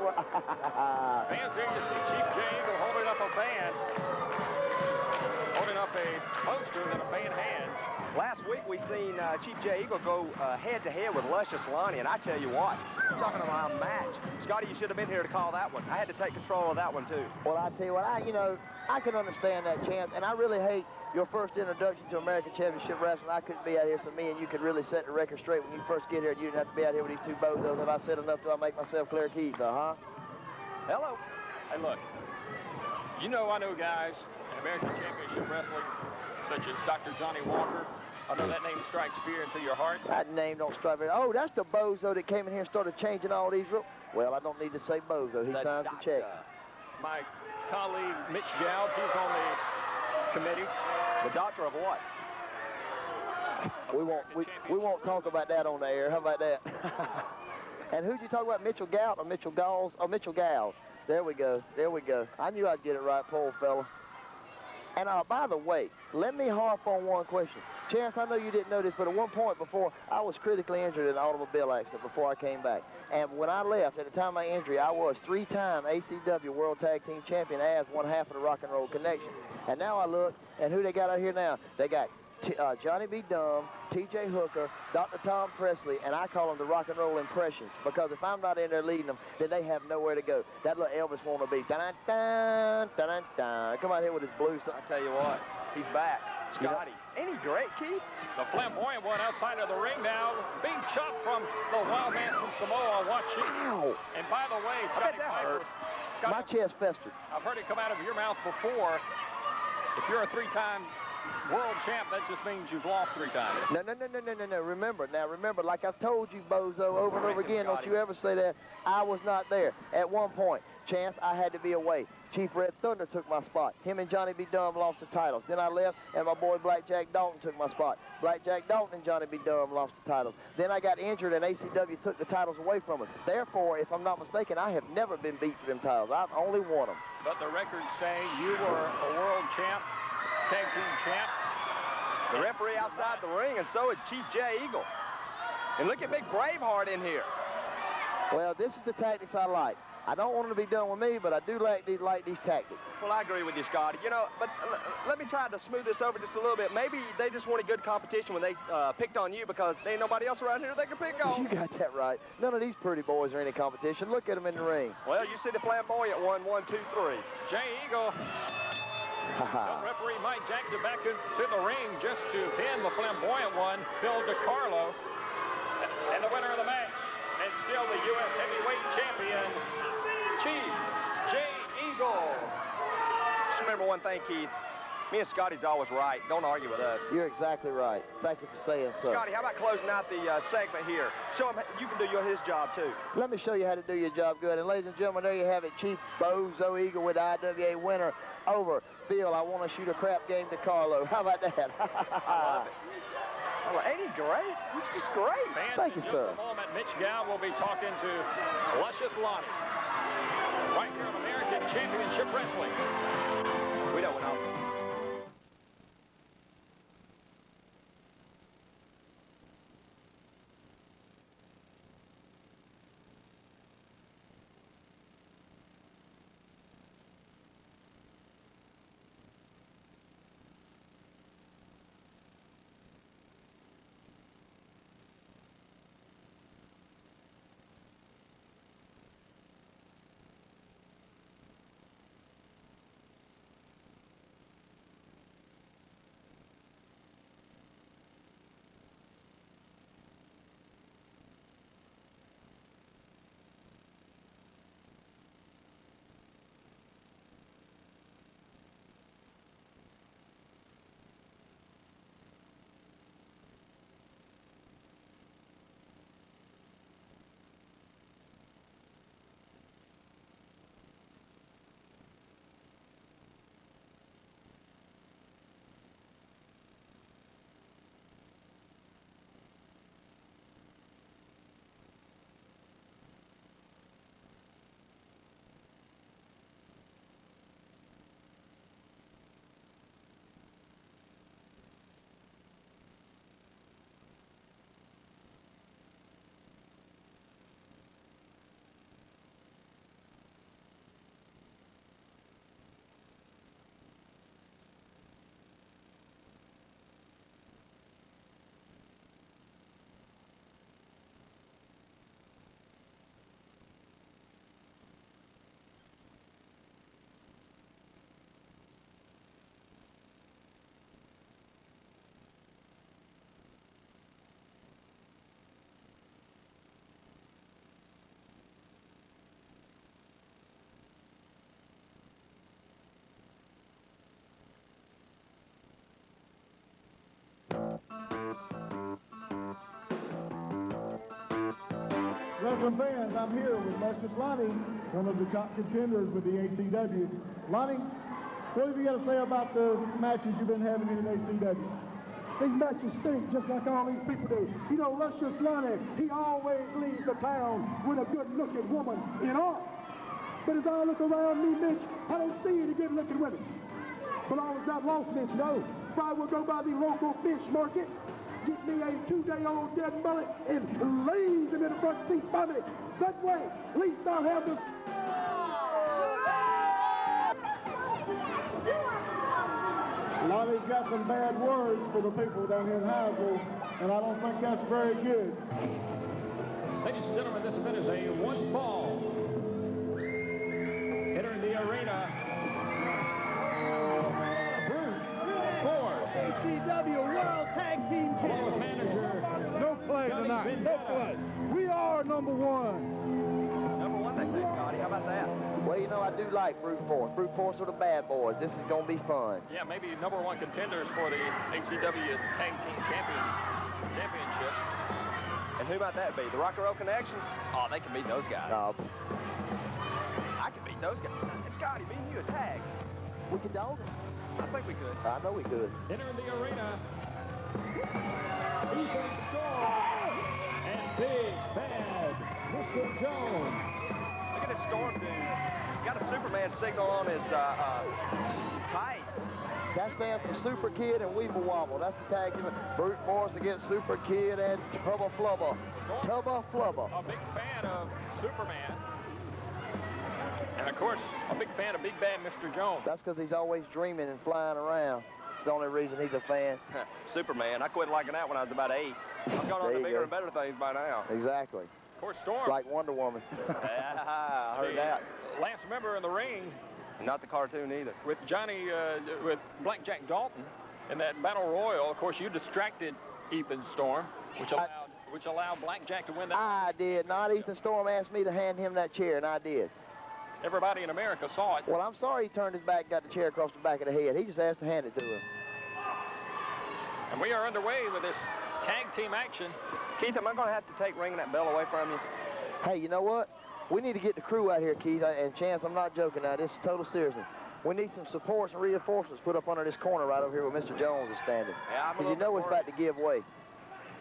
Speaker 1: Fans here to see Chief J. Eagle holding up a band. Holding up a poster that a band had.
Speaker 3: Last week we seen Chief J. Eagle go head-to-head with Luscious Lonnie, and I tell you what, you're talking about a match. Scotty, you should have been here to call that one. I had to take control of that one, too.
Speaker 2: Well, I tell you what, I can understand that, Chance, and I really hate your first introduction to American Championship Wrestling. I couldn't be out here, so me and you could really set the record straight when you first get here. You didn't have to be out here with these 2 bozos. Have I said enough? Do I make myself clear, Keith, huh?
Speaker 3: Hello.
Speaker 1: Hey, look, I know guys in American Championship Wrestling, such as Dr. Johnny Walker. I know that name strikes fear into your heart.
Speaker 2: That name don't strike fear. Oh, that's the bozo that came in here and started changing all these rules. Well, I don't need to say bozo. He signs the check.
Speaker 1: My colleague, Mitch Gould, he's on the committee.
Speaker 3: The doctor of what?
Speaker 2: We won't talk about that on the air. How about that? And who'd you talk about, Mitchell Gout or Mitchell Galls? Oh, Mitchell Gould. There we go. There we go. I knew I'd get it right, poor fella. And by the way, let me harp on one question. Chance, I know you didn't know this, but at one point before, I was critically injured in an automobile accident before I came back. And when I left, at the time of my injury, I was 3-time ACW World Tag Team Champion as one half of the Rock and Roll Connection. And now I look, and who they got out here now? They got Johnny B. Dumb, T.J. Hooker, Dr. Tom Presley, and I call them the Rock and Roll Impressions, because if I'm not in there leading them, then they have nowhere to go. That little Elvis wannabe, dun-dun, dun-dun-dun. Come out here with his blues.
Speaker 3: I tell you what, he's back. Scotty. Ain't he great, Keith?
Speaker 1: The flamboyant one outside of the ring now, being chopped from the wild man from Samoa. Watching.
Speaker 2: Ow.
Speaker 1: And by the way, Johnny Piper, Scott,
Speaker 2: my chest festered.
Speaker 1: I've heard it come out of your mouth before. If you're a 3-time world champ, that just means you've lost 3 times.
Speaker 2: No. Remember, like I've told you, bozo, over and over again, don't you ever say that. I was not there. At one point, Chance, I had to be away. Chief Red Thunder took my spot. Him and Johnny B. Dumb lost the titles. Then I left, and my boy Blackjack Dalton took my spot. Blackjack Dalton and Johnny B. Dumb lost the titles. Then I got injured, and ACW took the titles away from us. Therefore, if I'm not mistaken, I have never been beat for them titles. I've only won them.
Speaker 1: But the records say you were a world champ, tag team champ.
Speaker 3: The referee outside the ring, and so is Chief J. Eagle. And look at Big Braveheart in here.
Speaker 2: Well, this is the tactics I like. I don't want them to be done with me, but I do like these tactics.
Speaker 3: Well, I agree with you, Scotty. But let me try to smooth this over just a little bit. Maybe they just wanted good competition when they picked on you, because there ain't nobody else around here they can pick on.
Speaker 2: You got that right. None of these pretty boys are any competition. Look at them in the ring.
Speaker 3: Well, you see the flamboyant one, 1, 2, 3.
Speaker 1: Jay Eagle. Referee Mike Jackson back to the ring just to pin the flamboyant one, Phil DiCarlo. And the winner of the match, and still the U.S. heavyweight champion, Chief J. Eagle.
Speaker 3: Just remember one thing, Keith. Me and Scotty's always right. Don't argue with us.
Speaker 2: You're exactly right. Thank you for saying so.
Speaker 3: Scotty, how about closing out the segment here? Show him you can do his job, too.
Speaker 2: Let me show you how to do your job good. And ladies and gentlemen, there you have it. Chief Bozo Eagle with IWA winner over Phil. I want to shoot a crap game to Carlo. How about that?
Speaker 3: I love it. Well, ain't he great? He's just great.
Speaker 1: Fans,
Speaker 2: thank you, sir.
Speaker 1: In just a moment, Mitch Gow will be talking to Luscious Lonnie right here on American Championship Wrestling.
Speaker 3: We don't know.
Speaker 5: Welcome, fans. I'm here with Luscious Lonnie, one of the top contenders with the ACW. Lonnie, what have you got to say about the matches you've been having in ACW?
Speaker 7: These matches stink just like all these people do. You know, Luscious Lonnie, he always leaves the town with a good-looking woman in arms. But as I look around me, Mitch, I don't see any good-looking women. But I was not lost, Mitch, no. If I will go by the local fish market, get me a 2-day-old dead mullet and leave him in the front seat by me. That way, at least I'll have the...
Speaker 5: Lonnie's got some bad words for the people down here in Hinesville, and I don't think that's very good.
Speaker 1: Ladies and gentlemen, this event is a one fall. Entering the arena, Brute Force.
Speaker 7: ACW World Tag Team
Speaker 1: Along with manager,
Speaker 7: No play
Speaker 1: Johnny
Speaker 7: tonight. No play. We are number one.
Speaker 3: Number one, they say, Scotty. How about that?
Speaker 2: Well, you know, I do like Brute Force. Brute Force are the bad boys. This is going to be fun.
Speaker 1: yeah, maybe number one contenders for the ACW Tag Team Championship.
Speaker 3: And who might that be? The Rock and Roll Connection? Oh, they can beat those guys. I can beat those guys. Scotty, me and you a tag.
Speaker 2: We could dog it.
Speaker 3: I think we could.
Speaker 2: I know we could.
Speaker 1: Entering the arena, Ethan Storm and Big Bad Mr. Jones.
Speaker 3: Look at this Storm dude. Got a Superman signal on his tights.
Speaker 2: That stands for Super Kid and Weeble Wobble. That's the tag team. Brute Force against Super Kid and Tubba Flubba. Tubba Flubba.
Speaker 1: A big fan of Superman. And of course, a big fan of Big Bad Mr. Jones.
Speaker 2: That's because he's always dreaming and flying around. It's the only reason he's a fan.
Speaker 3: Superman. I quit liking that when I was about 8. I've gone on to bigger and better things by now.
Speaker 2: Exactly.
Speaker 1: Of course, Storm.
Speaker 2: Like Wonder Woman.
Speaker 3: Yeah, I heard that.
Speaker 1: Last member in the ring
Speaker 3: Not the cartoon either.
Speaker 1: with Johnny, with Blackjack Dalton in that battle royal. Of course, you distracted Ethan Storm, which allowed Blackjack to win that.
Speaker 2: I did not. Ethan Storm asked me to hand him that chair, and I did.
Speaker 1: Everybody in America saw it.
Speaker 2: Well, I'm sorry he turned his back and got the chair across the back of the head. He just asked to hand it to him.
Speaker 1: And we are underway with this tag team action.
Speaker 3: Keith, am I going to have to take ringing that bell away from you?
Speaker 2: Hey, you know what? We need to get the crew out here, Keith. And Chance, I'm not joking now. This is total seriousness. We need some supports and reinforcements put up under this corner right over here where Mr. Jones is standing.
Speaker 3: Yeah, I'm a
Speaker 2: Because you
Speaker 3: little
Speaker 2: know
Speaker 3: bit
Speaker 2: it's about to give way.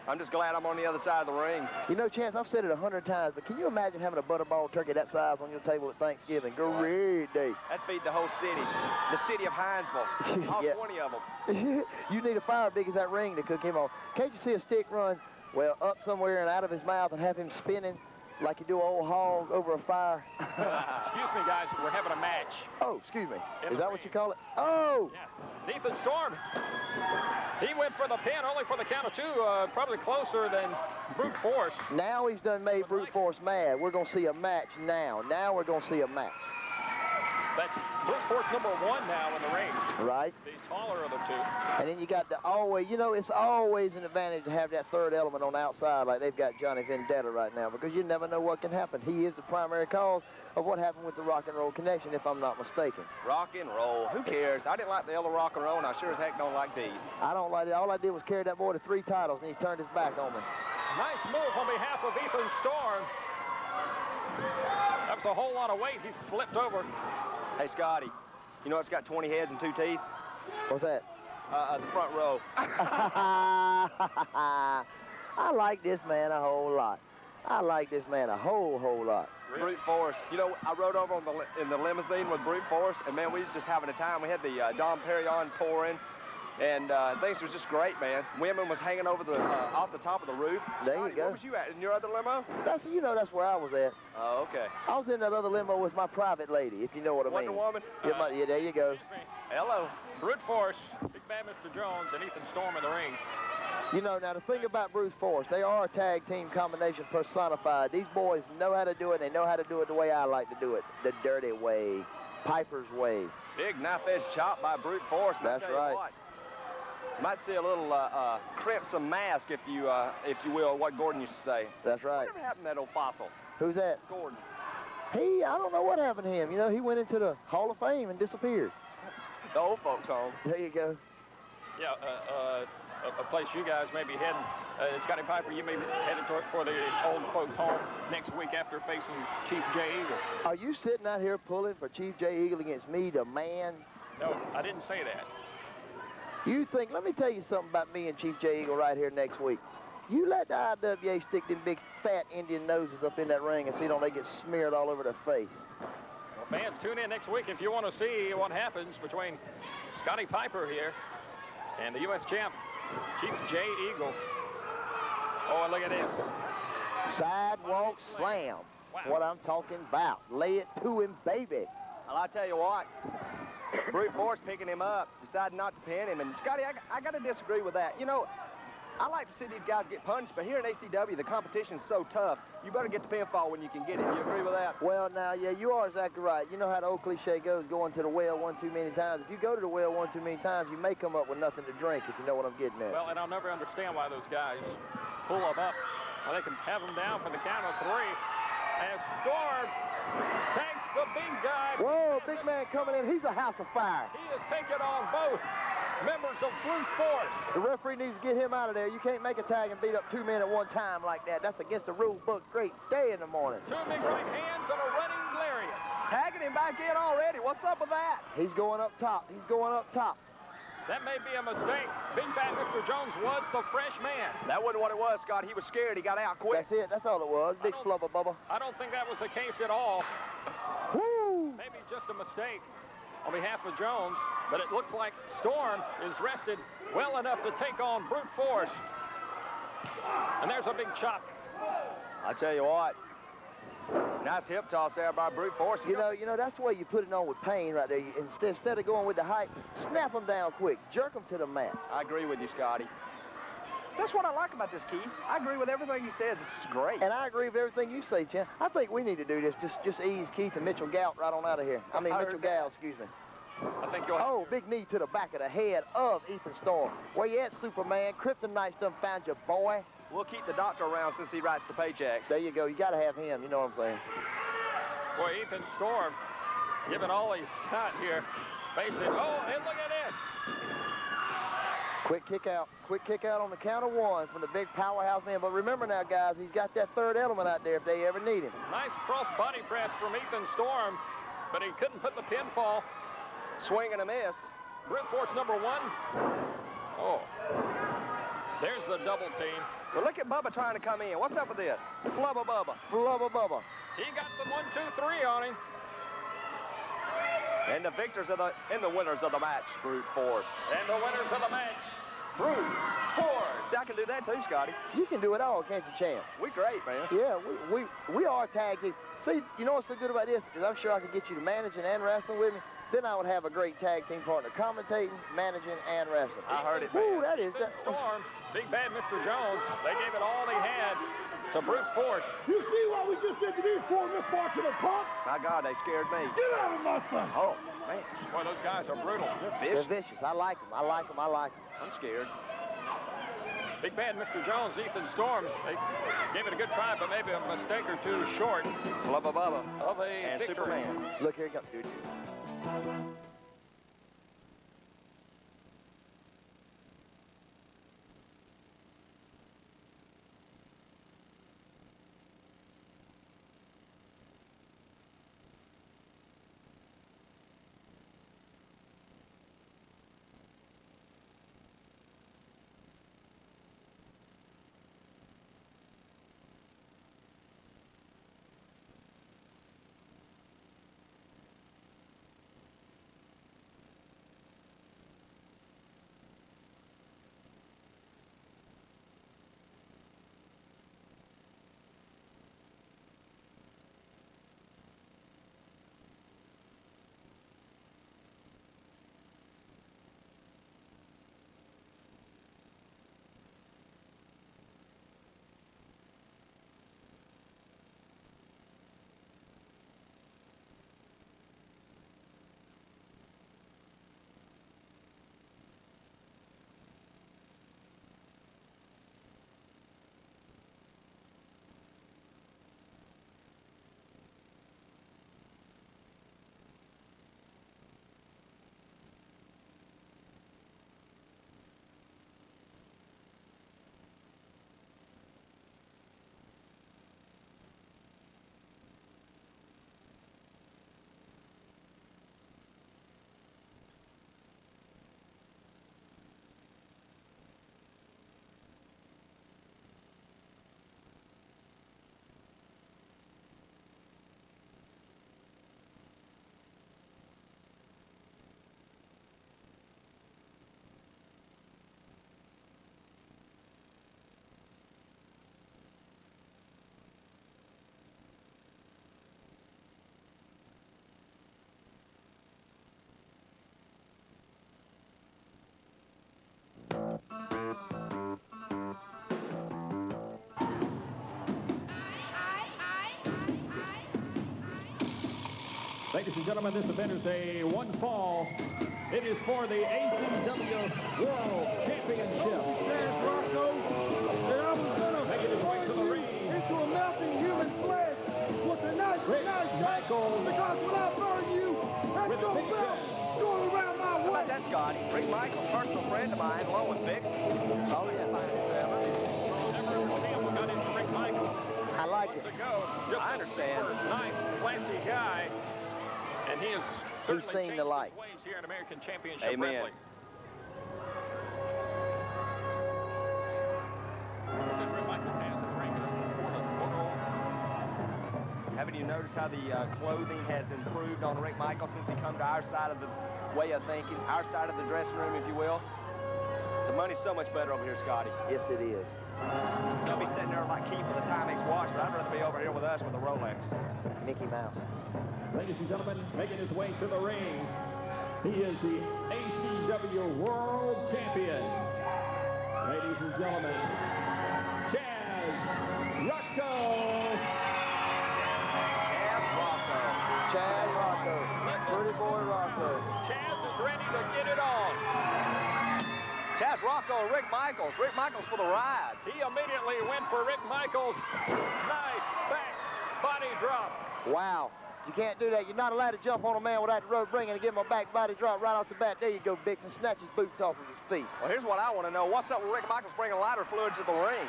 Speaker 3: I'm just glad I'm on the other side of the ring.
Speaker 2: You know, Chance, I've said it 100 times, but can you imagine having a butterball turkey that size on your table at Thanksgiving? Great day.
Speaker 3: That feed the whole city. The city of Hinesville. All
Speaker 2: Yeah.
Speaker 3: 20 of them.
Speaker 2: You need a fire big as that ring to cook him on. Can't you see a stick run, well, up somewhere and out of his mouth and have him spinning like you do an old hog over a fire?
Speaker 1: Excuse me, guys. We're having a match.
Speaker 2: Oh, excuse me.
Speaker 1: In
Speaker 2: Is
Speaker 1: the
Speaker 2: that what
Speaker 1: ring.
Speaker 2: you call it? Oh!
Speaker 1: Yeah. Ethan Storm. He went for the pin only for the count of 2, probably closer than Brute Force.
Speaker 2: Now he's done made Brute Force mad. We're going to see a match now. Now we're going to see a match.
Speaker 1: That's Brute Force number 1 now in the ring.
Speaker 2: Right?
Speaker 1: The taller of the 2.
Speaker 2: And then you got the always, you know, it's always an advantage to have that third element on the outside like they've got Johnny Vendetta right now because you never know what can happen. He is the primary cause of what happened with the Rock and Roll Connection, if I'm not mistaken.
Speaker 3: Rock and roll. Who cares? I didn't like the yellow rock and roll, and I sure as heck don't like these.
Speaker 2: I don't like it. All I did was carry that boy to 3 titles, and he turned his back on me.
Speaker 1: Nice move on behalf of Ethan Storm. That was a whole lot of weight. He flipped over.
Speaker 3: Hey, Scotty, you know it's got 20 heads and 2 teeth?
Speaker 2: What's that?
Speaker 3: The front row.
Speaker 2: I like this man a whole lot. I like this man a whole lot.
Speaker 3: Brute Force. You know, I rode over in the limousine with Brute Force, and man, we was just having a time. We had the Dom Perignon pouring, and things was just great, man. Women was hanging over the off the top of the roof.
Speaker 2: There
Speaker 3: Scotty,
Speaker 2: you go.
Speaker 3: Where was you at? In your other limo?
Speaker 2: You know that's where I was at.
Speaker 3: Oh, okay.
Speaker 2: I was in that other limo with my private lady, if you know what I
Speaker 3: Wonder
Speaker 2: mean.
Speaker 3: Woman?
Speaker 2: Yeah, there you go.
Speaker 1: Excuse me.
Speaker 3: Hello.
Speaker 1: Brute Force, Big Bad Mr. Jones, and Ethan Storm in the ring.
Speaker 2: You know, now the thing about Brute Force, they are a tag team combination personified. These boys know how to do it. They know how to do it the way I like to do it, the dirty way, Piper's way.
Speaker 3: Big knife edge chop by Brute Force. And I
Speaker 2: That's
Speaker 3: tell you
Speaker 2: right.
Speaker 3: what, might see a little crimson mask, if you will, what Gordon used to say.
Speaker 2: That's right.
Speaker 3: Whatever happened to that old fossil?
Speaker 2: Who's that?
Speaker 3: Gordon.
Speaker 2: I don't know what happened to him. You know, he went into the Hall of Fame and disappeared.
Speaker 3: The old folks home.
Speaker 2: There you go.
Speaker 1: Yeah, a place you guys may be heading Scotty Piper, you may be headed for the old folks home next week after facing Chief J. Eagle.
Speaker 2: Are you sitting out here pulling for Chief J. Eagle against me, the man?
Speaker 1: No, I didn't say that.
Speaker 2: You think, let me tell you something about me and Chief J. Eagle right here next week. You let the IWA stick them big fat Indian noses up in that ring and see don't they get smeared all over their face.
Speaker 1: Well, fans, tune in next week if you want to see what happens between Scotty Piper here and the U.S. champ, Chief J. Eagle. Oh, and look at this.
Speaker 2: Sidewalk slam.
Speaker 1: Wow.
Speaker 2: What I'm talking about. Lay it to him, baby.
Speaker 3: Well, I tell you what, brute force picking him up, decided not to pin him. And Scotty, I got to disagree with that. You know, I like to see these guys get punched, but here in ACW, the competition's so tough, you better get the pinfall when you can get it. You agree with that?
Speaker 2: Well, now, yeah, you are exactly right. You know how the old cliche goes, going to the well one too many times. If you go to the well one too many times, you may come up with nothing to drink, if you know what I'm getting at.
Speaker 1: Well, and I'll never understand why those guys pull them up. Well, they can have them down for the count of 3. And Storm takes the big guy.
Speaker 2: Whoa, big man coming in. He's a house of fire.
Speaker 1: He has taken on both members of brute force.
Speaker 2: The referee needs to get him out of there. You can't make a tag and beat up 2 men at one time like that. That's against the rule book. Great day in the morning.
Speaker 1: 2 big right hands and a running lariat.
Speaker 3: Tagging him back in already. What's up with that?
Speaker 2: He's going up top. He's going up top.
Speaker 1: That may be a mistake. Big Bad Mr. Jones was the fresh man.
Speaker 3: That wasn't what it was, Scott. He was scared. He got out quick.
Speaker 2: That's it. That's all it was. Big flubber bubba.
Speaker 1: I don't think that was the case at all.
Speaker 2: Woo!
Speaker 1: Maybe just a mistake on behalf of Jones, but it looks like Storm is rested well enough to take on brute force. And there's a big chop.
Speaker 3: I tell you what, nice hip toss there by brute force.
Speaker 2: You know, that's the way you put it on with pain right there. Instead of going with the height, snap them down quick. Jerk them to the mat.
Speaker 3: I agree with you, Scotty. That's what I like about this, Keith. I agree with everything he says. It's just great.
Speaker 2: And I agree with everything you say, Champ. I think we need to do this. Just ease Keith and Mitchell Gout right on out of here. I mean, Mitchell Gout, excuse me.
Speaker 3: I think you'll...
Speaker 2: Oh, big knee to the back of the head of Ethan Storm. Where you at, Superman? Kryptonite's done found your boy.
Speaker 3: We'll keep the doctor around since he writes the paychecks.
Speaker 2: There you go. You got to have him. You know what I'm saying?
Speaker 1: Boy, Ethan Storm giving all he's got here. Facing, oh, and look at this.
Speaker 2: Quick kick out. Quick kick out on the count of 1 from the big powerhouse man. But remember now, guys, he's got that third element out there if they ever need him.
Speaker 1: Nice cross body press from Ethan Storm, but he couldn't put the pinfall.
Speaker 3: Swing and a miss.
Speaker 1: Brute force number 1. Oh. There's the double team.
Speaker 3: Well, look at Bubba trying to come in. What's up with this? Flubba Bubba.
Speaker 2: Flubba Bubba.
Speaker 1: He got the 1, 2, 3 on him.
Speaker 3: And the victors of the winners of the match, brute force.
Speaker 1: And the winners of the match, brute force.
Speaker 3: See, I can do that too, Scotty.
Speaker 2: You can do it all, can't you, Champ?
Speaker 3: We great, man.
Speaker 2: Yeah, we are tag team. See, you know what's so good about this? Is I'm sure I could get you to managing and wrestling with me. Then I would have a great tag team partner, commentating, managing, and wrestling.
Speaker 3: I heard it,
Speaker 2: Ooh,
Speaker 3: man.
Speaker 2: that is...
Speaker 1: Storm, Big Bad Mr. Jones, they gave it all they had to brute force.
Speaker 7: You see what we just did to these poor misfortunate punks?
Speaker 3: My God, they scared me.
Speaker 7: Get out of my son.
Speaker 3: Oh, man.
Speaker 1: Boy, those guys are brutal.
Speaker 2: They're vicious. I like them. I like them. I like them.
Speaker 3: I'm scared.
Speaker 1: Big Bad Mr. Jones, Ethan Storm, they gave it a good try, but maybe a mistake or two short
Speaker 3: Flubba Bubba.
Speaker 1: of a
Speaker 3: And
Speaker 1: victory.
Speaker 3: Superman.
Speaker 2: Look, here he comes, dude.
Speaker 1: Ladies and gentlemen, this event is a one fall. It is for the ACW World Championship.
Speaker 7: Chaz Rocco, that I was going to
Speaker 1: Making his way to the ring.
Speaker 7: into a melting human flesh with a nice
Speaker 1: Michaels.
Speaker 7: because when I burn you, that's
Speaker 1: With a
Speaker 7: your
Speaker 1: big
Speaker 7: belt
Speaker 1: shot.
Speaker 7: going around my
Speaker 3: How about
Speaker 7: waist.
Speaker 3: that, Scotty? Rick Michaels, personal friend of mine, along with Vic.
Speaker 2: Oh, yeah.
Speaker 1: Never ever see him got into Rick Michaels.
Speaker 2: I like it.
Speaker 1: To go. Just
Speaker 3: I understand.
Speaker 1: A super nice, classy guy. And he has certainly
Speaker 2: seen
Speaker 1: changed
Speaker 2: the light.
Speaker 1: his ways here in American Championship
Speaker 3: Amen.
Speaker 1: Wrestling. Rick Michaels has in the ring.
Speaker 3: Haven't you noticed how the clothing has improved on Rick Michaels since he come to our side of the way of thinking, our side of the dressing room, if you will? The money's so much better over here, Scotty.
Speaker 2: Yes, it is.
Speaker 3: They'll be sitting there like Keith with a Timex watch, but I'd rather be over here with us with a Rolex.
Speaker 2: Mickey Mouse.
Speaker 1: Ladies and gentlemen, making his way to the ring, he is the ACW World Champion. Ladies and gentlemen, Chaz Rocco.
Speaker 2: Chaz Rocco. Pretty boy Rocco.
Speaker 1: Chaz is ready to get it on.
Speaker 3: Chaz Rocco and Rick Michaels. Rick Michaels for the ride.
Speaker 1: He immediately went for Rick Michaels. Nice back body drop.
Speaker 2: Wow. You can't do that. You're not allowed to jump on a man without the rope ring and give him a back body drop right off the bat. There you go, Dixon. Snatch his boots off of his feet.
Speaker 3: Well, here's what I want to know. What's up with Rick Michaels bringing lighter fluid to the ring?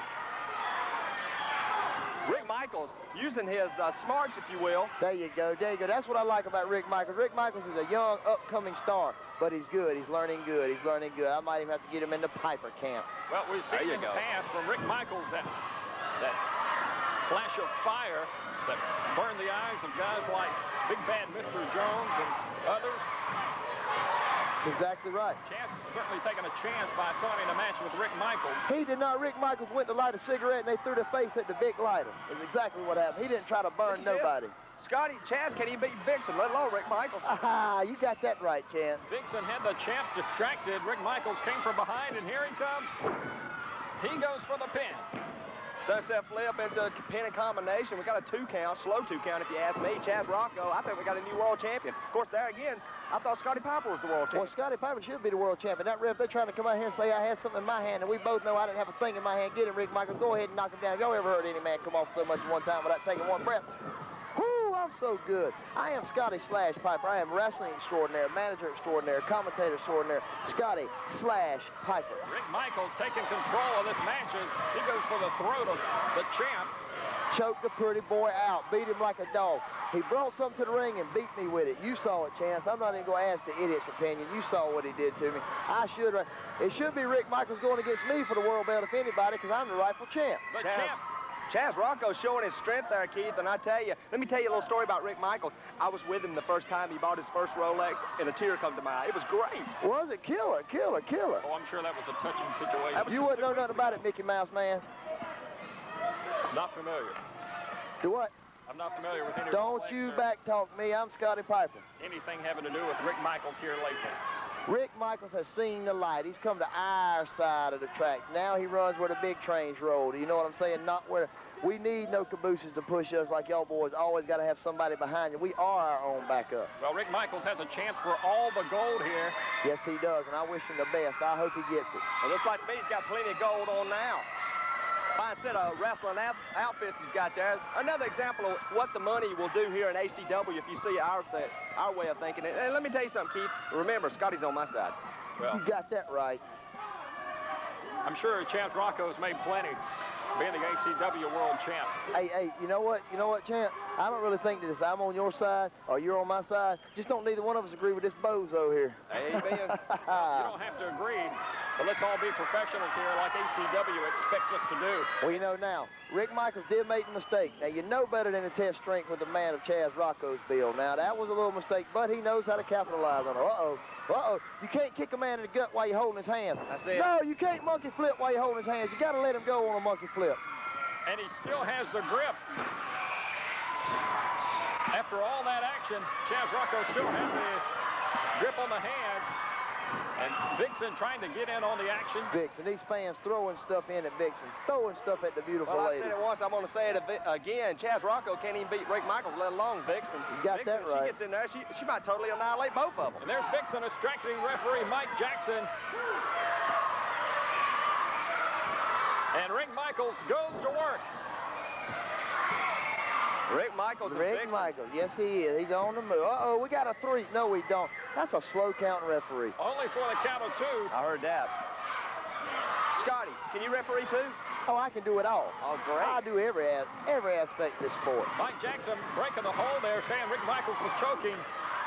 Speaker 3: Rick Michaels using his smarts, if you will.
Speaker 2: There you go. There you go. That's what I like about Rick Michaels. Rick Michaels is a young, upcoming star, but he's good. He's learning good. He's learning good. I might even have to get him into Piper camp.
Speaker 1: Well, we've seen in the past from Rick Michaels that flash of fire that burned the eyes of guys like Big Bad Mr. Jones and others.
Speaker 2: That's exactly right.
Speaker 1: Chaz is certainly taking a chance by signing a match with Rick Michaels.
Speaker 2: He did not. Rick Michaels went to light a cigarette and they threw their face at the Vic lighter. That's exactly what happened. He didn't try to burn nobody.
Speaker 3: Scotty, Chaz can't even beat Vixen, let alone Rick Michaels.
Speaker 2: Ah, you got that right, Chan.
Speaker 1: Vixen had the champ distracted. Rick Michaels came from behind, and here he comes. He goes for the pin.
Speaker 3: Sunset flip into a pin and combination. We got a 2 count, slow 2 count if you ask me. Chaz Rocco, I think we got a new world champion. Of course, there again, I thought Scotty Piper was the world champion.
Speaker 2: Well, Scotty Piper should be the world champion. That ref, they're trying to come out here and say I had something in my hand, and we both know I didn't have a thing in my hand. Get him, Rick Michaels. Go ahead and knock him down. Have y'all ever heard any man come off so much at one time without taking one breath? Whoo, I'm so good. I am Scotty Slash Piper. I am wrestling extraordinaire, manager extraordinaire, commentator extraordinaire, Scotty Slash Piper.
Speaker 1: Rick Michaels taking control of this match as he goes for the throat of the champ.
Speaker 2: Choked the pretty boy out, beat him like a dog. He brought something to the ring and beat me with it. You saw it, Chance. I'm not even going to ask the idiot's opinion. You saw what he did to me. It should be Rick Michaels going against me for the world belt, if anybody, because I'm the rightful champ.
Speaker 1: The champ.
Speaker 3: Chaz Rocco showing his strength there, Keith, and I tell you, let me tell you a little story about Rick Michaels. I was with him the first time he bought his first Rolex, and a tear come to my eye. It was great.
Speaker 2: Was it? Killer.
Speaker 1: Oh, I'm sure that was a touching situation.
Speaker 2: You wouldn't know nothing about it, Mickey Mouse, man.
Speaker 1: Not familiar.
Speaker 2: Do what?
Speaker 1: I'm not familiar with any
Speaker 2: Don't
Speaker 1: Rolex
Speaker 2: you
Speaker 1: or
Speaker 2: backtalk me. I'm Scotty Piper.
Speaker 1: anything having to do with Rick Michaels here lately.
Speaker 2: Rick Michaels has seen the light. He's come to our side of the tracks. Now he runs where the big trains roll. You know what I'm saying? Not where we need no cabooses to push us like y'all boys. Always got to have somebody behind you. We are our own backup.
Speaker 1: Well, Rick Michaels has a chance for all the gold here.
Speaker 2: Yes, he does, and I wish him the best. I hope he gets it.
Speaker 3: It looks like to me he's got plenty of gold on now. Fine set of wrestling outfits he's got there. Another example of what the money will do here in ACW if you see our way of thinking. And let me tell you something, Keith. Remember, Scotty's on my side.
Speaker 1: Well,
Speaker 2: You got that right.
Speaker 1: I'm sure Chaz Rocco's made plenty being the ACW World Champ.
Speaker 2: Hey, you know what, Champ? I don't really think that it's I'm on your side or you're on my side. Just don't neither one of us agree with this bozo here.
Speaker 3: Amen.
Speaker 1: You don't have to agree, but let's all be professionals here like ACW expects us to do.
Speaker 2: Well, you know now, Rick Michaels did make a mistake. Now, you know better than to test strength with a man of Chaz Rocco's build. Now, that was a little mistake, but he knows how to capitalize on it. Uh-oh. You can't kick a man in the gut while you're holding his hand.
Speaker 3: That's it.
Speaker 2: No, you can't monkey flip while you're holding his hands. You got to let him go on a monkey flip.
Speaker 1: And he still has the grip. After all that action, Chaz Rocco still has the grip on the hands. And Vixen trying to get in on the action.
Speaker 2: Vixen, these fans throwing stuff in at Vixen, throwing stuff at the beautiful
Speaker 3: Well,
Speaker 2: lady.
Speaker 3: I said it once, I'm going to say it again. Chaz Rocco can't even beat Rick Michaels, let alone Vixen.
Speaker 2: You got
Speaker 3: Vixen,
Speaker 2: that right.
Speaker 3: She gets in there, she might totally annihilate both of them.
Speaker 1: And there's Vixen distracting referee Mike Jackson. And Rick Michaels goes to work.
Speaker 3: Rick Michaels and
Speaker 2: Rick
Speaker 3: Vixen.
Speaker 2: Michaels, yes he is. He's on the move. Uh-oh, we got a 3. No, we don't. That's a slow count referee.
Speaker 1: Only for the count of 2.
Speaker 3: I heard that. Scotty, can you referee too?
Speaker 2: Oh, I can do it all.
Speaker 3: Oh, great.
Speaker 2: I do every aspect of this sport.
Speaker 1: Mike Jackson breaking the hole there, saying Rick Michaels was choking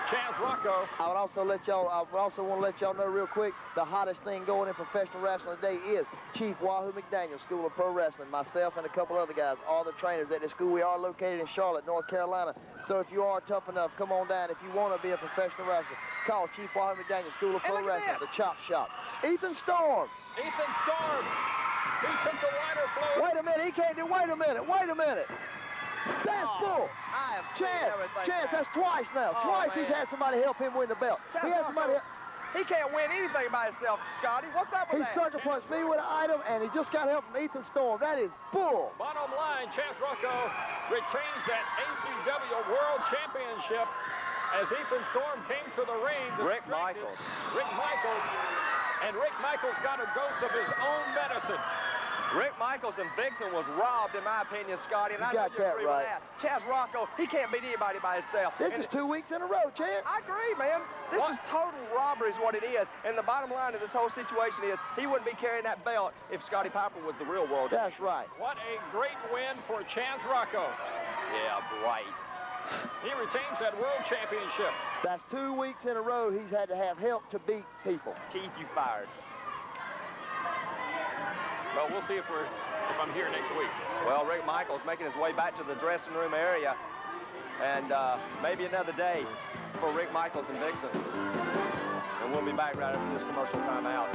Speaker 1: Chaz Rocco.
Speaker 2: I would also want to let y'all know real quick, the hottest thing going in professional wrestling today is Chief Wahoo McDaniel School of Pro Wrestling. Myself and a couple other guys, all the trainers at the school. We are located in Charlotte, North Carolina. So if you are tough enough, come on down. If you want to be a professional wrestler, call Chief Wahoo McDaniel School of Pro Wrestling, the Chop Shop. Ethan Storm.
Speaker 1: Ethan Storm. He took the wider flow.
Speaker 2: Wait a minute, he can't do, wait a minute. That's bull.
Speaker 3: I have seen everything.
Speaker 2: Chance, that's twice now.
Speaker 3: Oh,
Speaker 2: Twice
Speaker 3: man.
Speaker 2: he's had somebody help him win the belt.
Speaker 3: Chaz
Speaker 2: He had
Speaker 3: Rocco,
Speaker 2: somebody
Speaker 3: he can't win anything by himself, Scotty. What's up with
Speaker 2: He
Speaker 3: that?
Speaker 2: sucker punched me with an item, and he just got help from Ethan Storm. That is bull.
Speaker 1: Bottom line, Chaz Rocco retains that ACW World Championship as Ethan Storm came to the ring.
Speaker 3: Rick
Speaker 1: distracted.
Speaker 3: Michaels.
Speaker 1: Rick Michaels. And Rick Michaels got a dose of his own medicine.
Speaker 3: Rick Michaels and Vixen was robbed, in my opinion, Scotty, and
Speaker 2: You
Speaker 3: I know
Speaker 2: got
Speaker 3: you
Speaker 2: that
Speaker 3: agree
Speaker 2: right.
Speaker 3: with that. Chaz Rocco, he can't beat anybody by himself.
Speaker 2: This
Speaker 3: And
Speaker 2: is 2 weeks in a row, Chance.
Speaker 3: I agree, man. This is total robbery is what it is. And the bottom line of this whole situation is he wouldn't be carrying that belt if Scotty Piper was the real world champion.
Speaker 2: That's right.
Speaker 1: What a great win for Chaz Rocco.
Speaker 3: Yeah, right.
Speaker 1: He retains that World Championship.
Speaker 2: That's 2 weeks in a row he's had to have help to beat people.
Speaker 3: Keith, you fired.
Speaker 1: Well, we'll see if I'm here next week.
Speaker 3: Well, Rick Michaels making his way back to the dressing room area. And maybe another day for Rick Michaels and Vixen. And we'll be back right after this commercial timeout.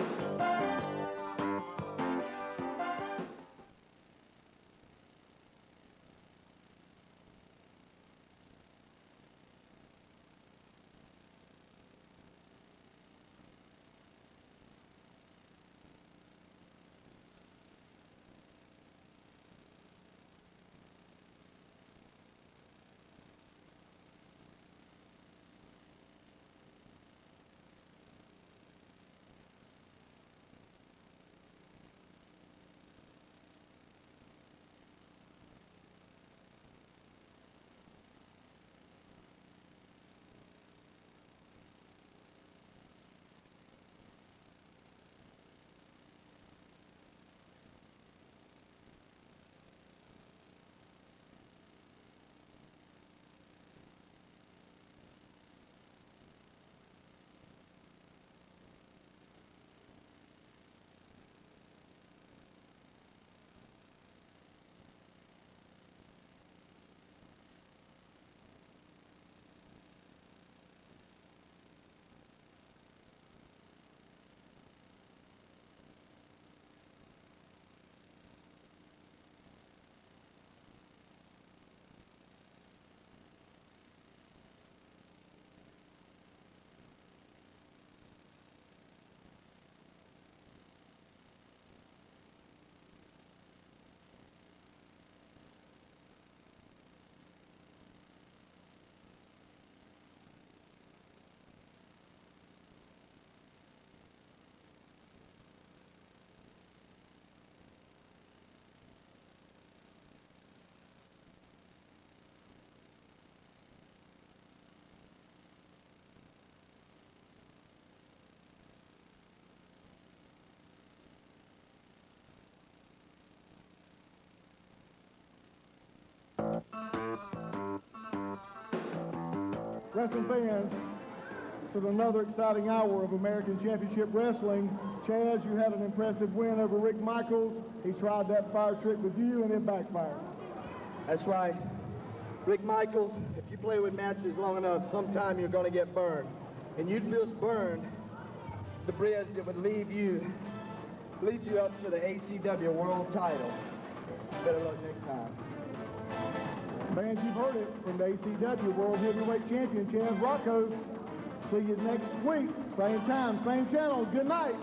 Speaker 5: Wrestling fans, this is another exciting hour of American Championship Wrestling. Chaz, you had an impressive win over Rick Michaels. He tried that fire trick with you and it backfired.
Speaker 6: That's right. Rick Michaels, if you play with matches long enough, sometime you're going to get burned. And you just burned the bridge that would lead you up to the ACW World title. Better luck next time.
Speaker 5: Fans, you've heard it from the ACW World Heavyweight Champion, Chaz Rocco. See you next week, same time, same channel. Good night.